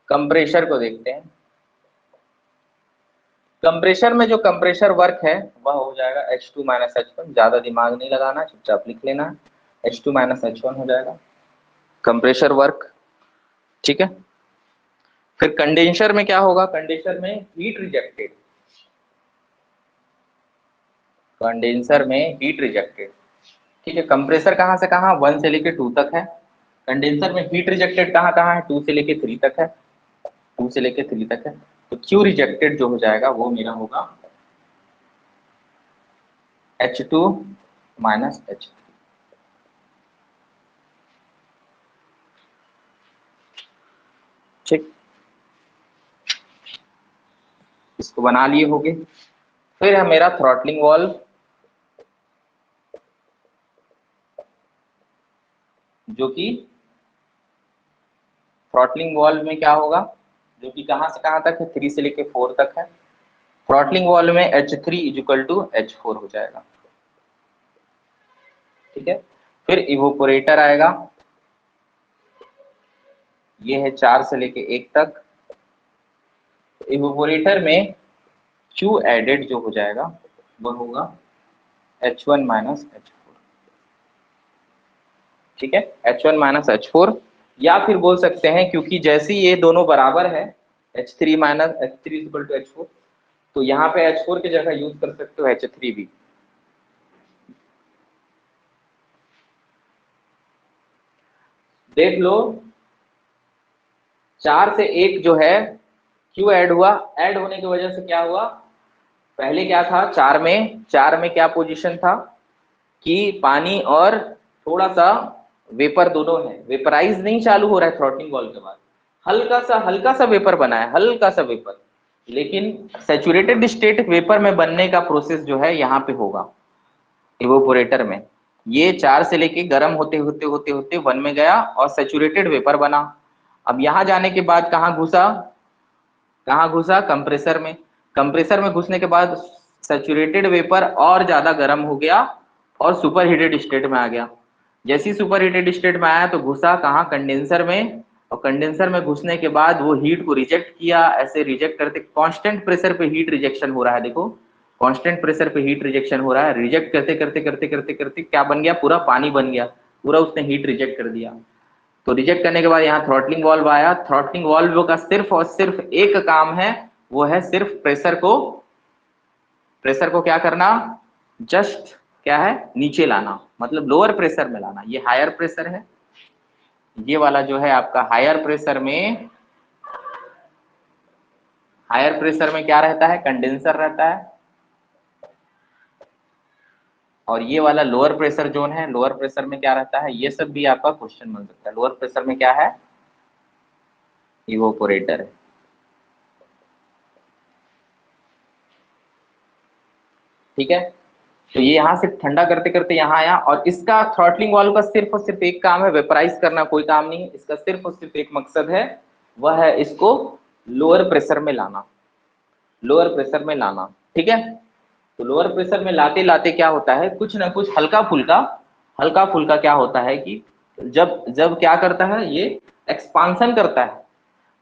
कंप्रेशर को देखते हैं। कंप्रेशर में जो कंप्रेशर वर्क है वह हो जाएगा H2 माइनस H1, ज्यादा दिमाग नहीं लगाना, चुपचाप लिख लेना है, H2 माइनस H1 हो जाएगा कंप्रेशर वर्क, ठीक है। फिर कंडेंसर में क्या होगा, कंडेंसर में हीट रिजेक्टेड, कंडेंसर में हीट रिजेक्टेड, ठीक है। कंप्रेसर कहां से कहां, 1 से लेके 2 तक है। कंडेंसर में हीट रिजेक्टेड कहां कहां है, 2 से लेके 3 तक है, 2 से लेके 3 तक है। तो क्यू रिजेक्टेड जो हो जाएगा वो मेरा होगा H2 माइनस H3, ठीक। इसको बना लिए होगे। फिर है मेरा थ्रॉटलिंग वाल्व, जो कि थ्रॉटलिंग वाल्व में क्या होगा, जो कि कहां से कहां तक है, 3 से लेके 4 तक है। थ्रॉटलिंग वाल्व में H3 इक्वल टू H4 हो जाएगा, ठीक है। फिर इवोपोरेटर आएगा, ये है 4 से लेके 1 तक। इवोपोरेटर में Q एडेड जो हो जाएगा वह होगा H1 माइनस H4, ठीक है। H1 माइनस H4, या फिर बोल सकते हैं क्योंकि जैसे ये दोनों बराबर है, H3 minus H3 equal to H4, तो यहाँ पे H4 की जगह यूज कर सकते हो H3 भी। देख लो 4 से 1 जो है क्यू ऐड हुआ, ऐड होने की वजह से क्या हुआ, पहले क्या था, 4 में क्या पोजीशन था कि पानी और थोड़ा सा वेपर दोनों है, वेपराइज नहीं चालू हो रहा है थ्रॉटलिंग वाल्व के बाद, हल्का सा वेपर बना है, हल्का सा वेपर, लेकिन सैचुरेटेड स्टेट वेपर में बनने का प्रोसेस जो है यहाँ पे होगा इवोपोरेटर में। ये 4 से लेके गर्म होते होते होते होते 1 में गया और सैचुरेटेड वेपर बना। अब यहाँ जाने के बाद कहाँ घुसा कंप्रेसर में। कंप्रेसर में घुसने के बाद सैचुरेटेड वेपर और ज्यादा गर्म हो गया और सुपर हीटेड स्टेट में आ गया। जैसे ही सुपर हीटेड स्टेट में आया तो घुसा कहाँ, कंडेंसर में, और कंडेंसर में घुसने के बाद वो हीट को रिजेक्ट किया, ऐसे रिजेक्ट करते कांस्टेंट प्रेशर पे हीट रिजेक्शन हो रहा है, देखो कांस्टेंट प्रेशर पे हीट रिजेक्शन हो रहा है, रिजेक्ट करते करते करते करते करते क्या बन गया, पूरा पानी बन गया, पूरा उसने हीट रिजेक्ट कर दिया। तो रिजेक्ट करने के बाद यहाँ थ्रॉटलिंग वाल्व आया, थ्रॉटलिंग वाल्व का सिर्फ और सिर्फ एक काम है, वो है सिर्फ प्रेशर को क्या करना, जस्ट क्या है, नीचे लाना, मतलब लोअर प्रेशर में लाना। ये हायर प्रेशर है, ये वाला जो है आपका हायर प्रेशर में क्या रहता है, कंडेंसर रहता है। और ये वाला लोअर प्रेशर जोन है, लोअर प्रेशर में क्या रहता है, ये सब भी आपका क्वेश्चन बन सकता है। लोअर प्रेशर में क्या है, इवोपोरेटर है। ठीक है, तो ये यहाँ से ठंडा करते करते यहाँ आया, और इसका थ्रॉटलिंग वाल्व का सिर्फ और सिर्फ एक काम है, वेपराइज करना, कोई काम नहीं है इसका, सिर्फ और सिर्फ एक मकसद है, वह है इसको लोअर प्रेशर में लाना, लोअर प्रेशर में लाना। ठीक है, तो लोअर प्रेशर में लाते लाते क्या होता है, कुछ ना कुछ हल्का फुल्का क्या होता है कि जब जब क्या करता है, ये एक्सपांसन करता है,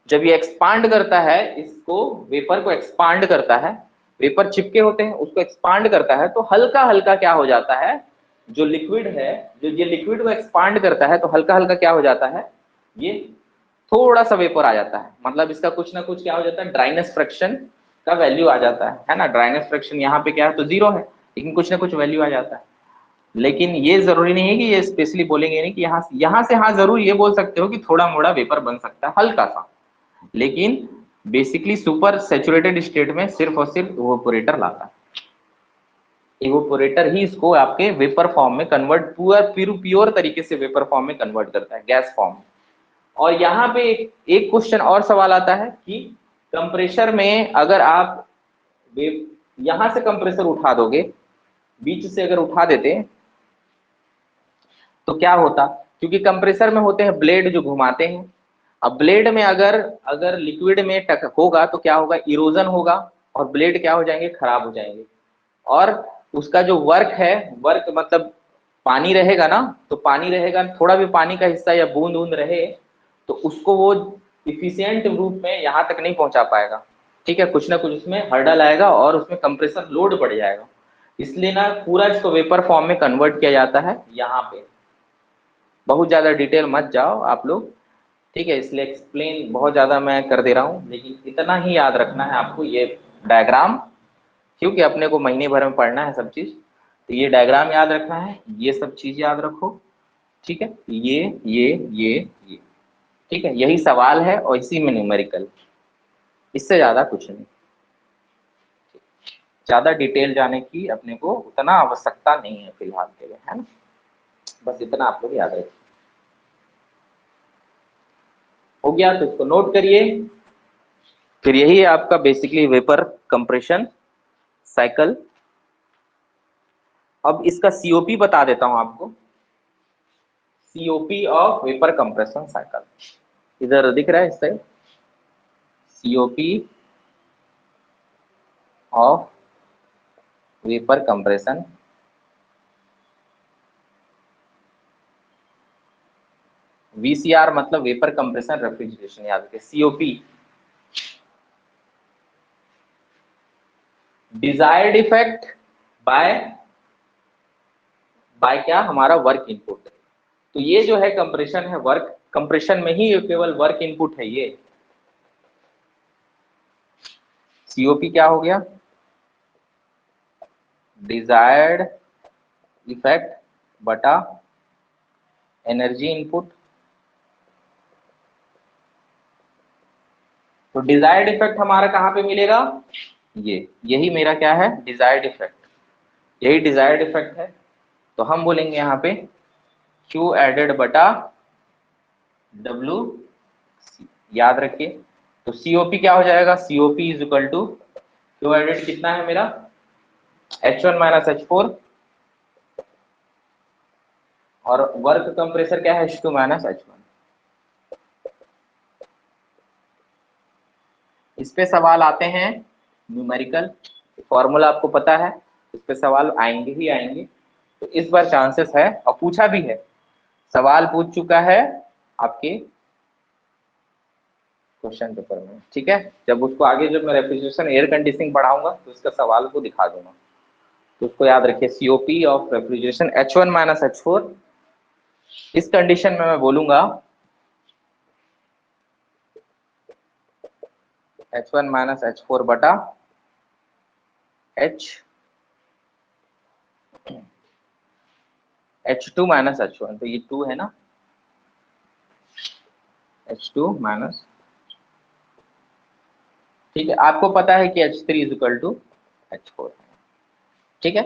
जब ये एक्सपांड करता है, इसको वेपर को एक्सपांड करता है, वेपर चिपके होते हैं उसको एक्सपांड करता है, तो हल्का हल्का क्या हो जाता है, जो लिक्विड है, जो ये लिक्विड को एक्सपांड करता है, तो हल्का हल्का क्या हो जाता है, ये थोड़ा सा वेपर आ जाता है, मतलब इसका कुछ ना कुछ क्या हो जाता है, ड्राइनेस फ्रैक्शन का वैल्यू आ जाता है ना। ड्राइनेस फ्रैक्शन यहाँ पे क्या है, तो 0 है, लेकिन कुछ ना कुछ वैल्यू आ जाता है। लेकिन ये जरूरी नहीं है कि ये स्पेशली बोलेंगे नहीं कि यहाँ से हाँ जरूर ये बोल सकते हो कि थोड़ा मोड़ा वेपर बन सकता है हल्का सा, लेकिन बेसिकली सुपर सैचुरेटेड स्टेट में सिर्फ और सिर्फ इवोपोरेटर लाता है। इवोपोरेटर ही इसको आपके वेपर फॉर्म में कन्वर्ट, पूरा प्योर तरीके से वेपर फॉर्म में कन्वर्ट करता है, गैस फॉर्म में। और यहाँ पे एक क्वेश्चन और सवाल आता है कि कंप्रेसर में अगर आप यहां से कंप्रेसर उठा दोगे, बीच से अगर उठा देते तो क्या होता, क्योंकि कंप्रेसर में होते हैं ब्लेड जो घुमाते हैं। अब ब्लेड में अगर अगर लिक्विड में टक होगा तो क्या होगा, इरोजन होगा, और ब्लेड क्या हो जाएंगे, खराब हो जाएंगे। और उसका जो वर्क है, वर्क मतलब पानी रहेगा ना, तो पानी रहेगा, थोड़ा भी पानी का हिस्सा या बूंद बूंद रहे तो उसको वो इफिशियंट रूप में यहाँ तक नहीं पहुंचा पाएगा। ठीक है, कुछ ना कुछ उसमें हर्डल आएगा और उसमें कंप्रेसर लोड बढ़ जाएगा। इसलिए ना पूरा इसको वेपर फॉर्म में कन्वर्ट किया जाता है यहाँ पे। बहुत ज्यादा डिटेल मत जाओ आप लोग, ठीक है, इसलिए एक्सप्लेन बहुत ज्यादा मैं कर दे रहा हूँ, लेकिन इतना ही याद रखना है आपको ये डायग्राम, क्योंकि अपने को महीने भर में पढ़ना है सब चीज। तो ये डायग्राम याद रखना है, ये सब चीज याद रखो। ठीक है, ये ठीक है, यही सवाल है और इसी में न्यूमेरिकल, इससे ज्यादा कुछ नहीं। ज्यादा डिटेल जाने की अपने को उतना आवश्यकता नहीं है फिलहाल के लिए, है ना। बस इतना आप लोग याद रखिए। हो गया तो इसको नोट करिए। फिर यही है आपका बेसिकली वेपर कंप्रेशन साइकिल। अब इसका सीओपी बता देता हूं आपको, COP of vapour compression cycle इधर दिख रहा है, इससे COP of vapour compression, VCR मतलब वेपर कंप्रेशन रेफ्रिजरेशन, याद रखिए। सीओपी डिजायर्ड इफेक्ट बाय क्या, हमारा वर्क इनपुट। तो ये जो है कंप्रेशन है, वर्क कंप्रेशन में ही केवल वर्क इनपुट है ये। सीओपी क्या हो गया, डिजायर्ड इफेक्ट बटा एनर्जी इनपुट। तो डिजायर्ड इफेक्ट हमारा कहां पे मिलेगा, यही मेरा क्या है, डिजायर्ड इफेक्ट, यही डिजायर्ड इफेक्ट है। तो हम बोलेंगे यहाँ पे Q एडेड बटा W, याद रखिए। तो COP क्या हो जाएगा, COP is equal to Q added कितना है मेरा, H1 माइनस H4, और वर्क कंप्रेसर क्या है, H2 माइनस H1। इस पे सवाल आते हैं न्यूमेरिकल, फॉर्मूला आपको पता है, इस पे सवाल आएंगे ही आएंगे। तो इस बार चांसेस है, और पूछा भी है, सवाल पूछ चुका है आपके क्वेश्चन पेपर में, ठीक है। जब उसको आगे जब मैं रेफ्रिजरेशन एयर कंडीशनिंग पढ़ाऊंगा तो इसका सवाल को दिखा दूंगा। तो उसको याद रखिए, COP of refrigeration H1 minus H4, इस कंडीशन में मैं बोलूंगा H1 माइनस H4 बटा H2 माइनस H1, तो ये 2 है ना, H2 माइनस, ठीक है। आपको पता है कि H3 is equal to H4, ठीक है।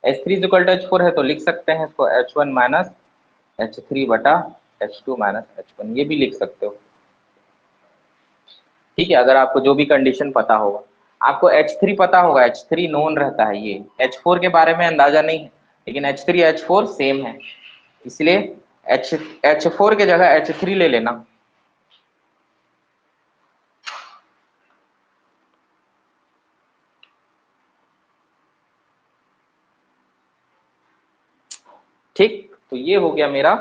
H3 is equal to H4 है तो लिख सकते हैं इसको H1 माइनस H3 बटा H2 माइनस H1, ये भी लिख सकते हो, ठीक है। अगर आपको जो भी कंडीशन पता होगा, आपको H3 पता होगा, H3 नोन रहता है, ये H4 के बारे में अंदाजा नहीं है, लेकिन H3 H4 सेम है, इसलिए H4 के जगह H3 ले लेना। ठीक, तो ये हो गया मेरा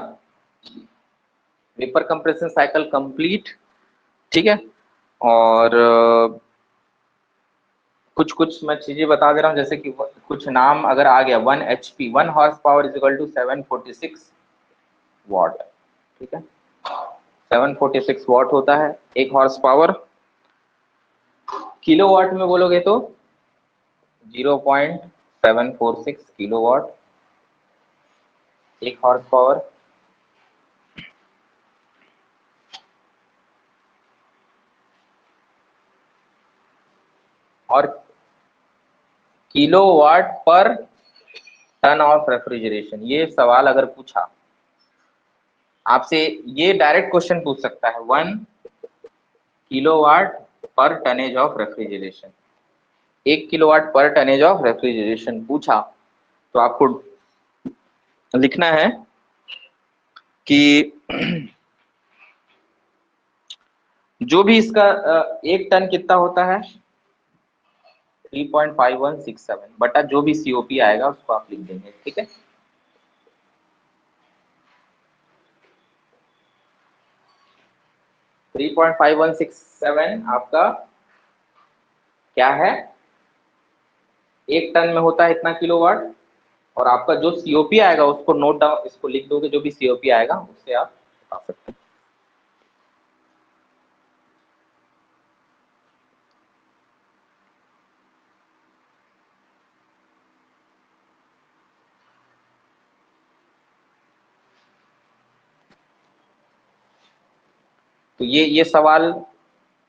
वेपर कंप्रेशन साइकिल कंप्लीट, ठीक है। और कुछ कुछ मैं चीजें बता दे रहा हूँ, जैसे कि कुछ नाम अगर आ गया, 1 HP 1 horse power is equal to 746 watt, ठीक है। 746 वॉट होता है 1 हॉर्स पावर। किलोवाट में बोलोगे तो 0.746 किलोवाट 1 हॉर्स पावर। और किलोवाट पर टन ऑफ रेफ्रिजरेशन, ये सवाल अगर पूछा आपसे, ये डायरेक्ट क्वेश्चन पूछ सकता है, 1 किलोवाट पर टनेज ऑफ रेफ्रिजरेशन, 1 किलोवाट पर टनेज ऑफ रेफ्रिजरेशन पूछा तो आपको लिखना है कि जो भी इसका 1 टन कितना होता है 3.5167 बटा जो भी सीओपी आएगा उसको आप लिख देंगे, ठीक है। थ्री 3.5167 आपका क्या है, 1 टन में होता है इतना किलोवाट, और आपका जो सीओपी आएगा उसको नोट डाउन, इसको लिख दोगे, जो भी सीओपी आएगा उससे आप बता सकते हैं। तो ये सवाल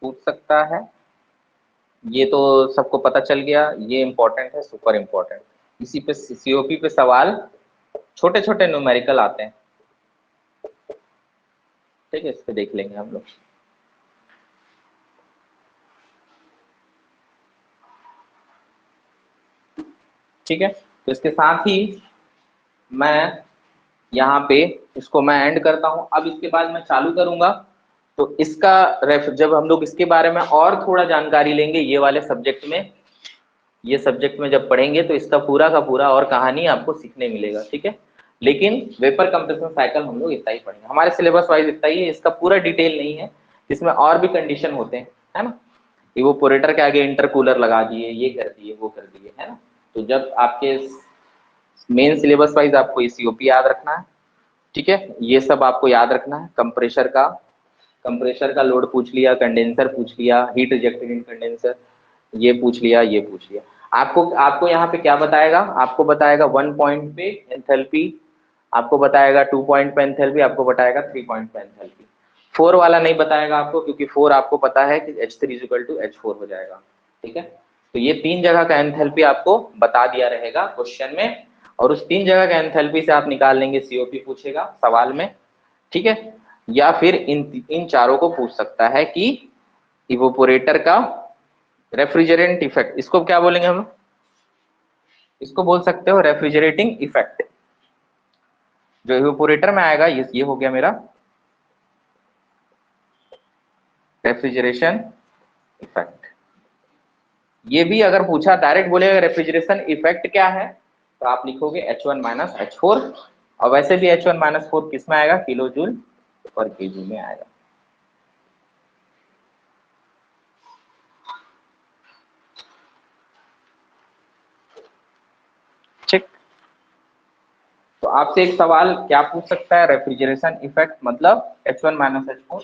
पूछ सकता है, ये तो सबको पता चल गया, ये इंपॉर्टेंट है, सुपर इंपॉर्टेंट। इसी पे सीओपी पे सवाल छोटे छोटे न्यूमेरिकल आते हैं, ठीक है, इस पे देख लेंगे हम लोग। ठीक है, तो इसके साथ ही मैं यहाँ पे इसको मैं एंड करता हूँ। अब इसके बाद मैं चालू करूंगा, तो इसका जब हम लोग इसके बारे में और थोड़ा जानकारी लेंगे ये वाले सब्जेक्ट में, ये सब्जेक्ट में जब पढ़ेंगे तो इसका पूरा का पूरा और कहानी आपको सीखने मिलेगा, ठीक है। लेकिन वेपर कंप्रेशन साइकिल हम लोग इतना ही पढ़ेंगे, हमारे सिलेबस वाइज इतना ही है, इसका पूरा डिटेल नहीं है, इसमें और भी कंडीशन होते हैं, है ना। इवोपोरेटर के आगे इंटरकूलर लगा दिए, ये कर दिए, वो कर दिए, है ना। तो जब आपके मेन सिलेबस वाइज आपको सीओपी याद रखना है, ठीक है, ये सब आपको याद रखना है। कंप्रेशर का लोड पूछ लिया, कंडेंसर पूछ लिया, हीट रिजेक्टेड इन कंडेंसर ये पूछ लिया, ये पूछ लिया। आपको आपको यहाँ पे क्या बताएगा, आपको बताएगा 1 पॉइंट पे एंथैल्पी, आपको बताएगा 2 पॉइंट पे एंथैल्पी, आपको बताएगा 3 पॉइंट पे एंथैल्पी। 4 वाला नहीं बताएगा आपको, क्योंकि 4 आपको पता है कि H3 इक्वल टू H4 हो जाएगा, ठीक है। तो ये 3 जगह का एंथैल्पी आपको बता दिया रहेगा क्वेश्चन में, और उस 3 जगह का एंथैल्पी से आप निकाल लेंगे, सीओपी पूछेगा सवाल में, ठीक है। या फिर इन चारों को पूछ सकता है कि इवोपोरेटर का रेफ्रिजरेंट इफेक्ट, इसको क्या बोलेंगे हम, इसको बोल सकते हो रेफ्रिजरेटिंग इफेक्ट। जो इवोपोरेटर में आएगा ये हो गया मेरा रेफ्रिजरेशन इफेक्ट। ये भी अगर पूछा डायरेक्ट बोलेगा रेफ्रिजरेशन इफेक्ट क्या है, तो आप लिखोगे H1 माइनस H4, और वैसे भी H1 माइनस 4 किस में आएगा, किलो जूल पर केजी में आएगा। ठीक, तो आपसे एक सवाल क्या पूछ सकता है, रेफ्रिजरेशन इफेक्ट मतलब H1 माइनस H4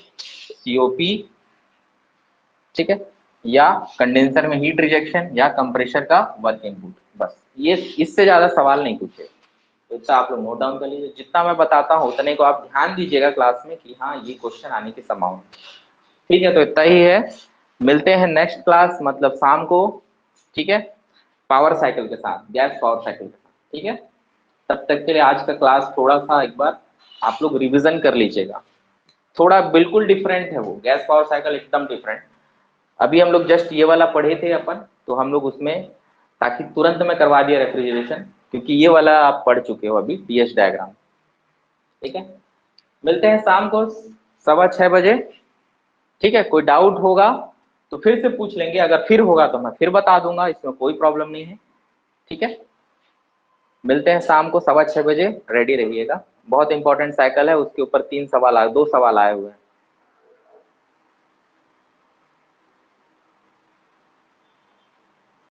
COP, ठीक है, या कंडेंसर में हीट रिजेक्शन या कंप्रेशर का वर्क इनपुट। बस ये, इससे ज्यादा सवाल नहीं पूछे, तो इतना आप लोग नोट डाउन कर लीजिए। जितना मैं बताता हूँ उतने को आप ध्यान दीजिएगा क्लास में कि हाँ ये क्वेश्चन आने की संभावना। ठीक है, तो इतना ही है, मिलते हैं नेक्स्ट क्लास मतलब शाम को, ठीक है, पावर साइकिल के साथ, गैस पावर साइकिल के साथ, ठीक है। तब तक के लिए आज का क्लास थोड़ा सा एक बार आप लोग रिवीजन कर लीजिएगा, थोड़ा बिल्कुल डिफरेंट है वो, गैस पावर साइकिल एकदम डिफरेंट। अभी हम लोग जस्ट ये वाला पढ़े थे अपन, तो हम लोग उसमें ताकि तुरंत में करवा दिया रेफ्रिजरेशन, क्योंकि ये वाला आप पढ़ चुके हो अभी TS डायग्राम। ठीक है, मिलते हैं शाम को 6:15 बजे। ठीक है, कोई डाउट होगा तो फिर से पूछ लेंगे, अगर फिर होगा तो मैं फिर बता दूंगा, इसमें कोई प्रॉब्लम नहीं है। ठीक है, मिलते हैं शाम को 6:15 बजे, रेडी रहिएगा। बहुत इंपॉर्टेंट साइकिल है, उसके ऊपर 3 सवाल आए, 2 सवाल आए हुए हैं।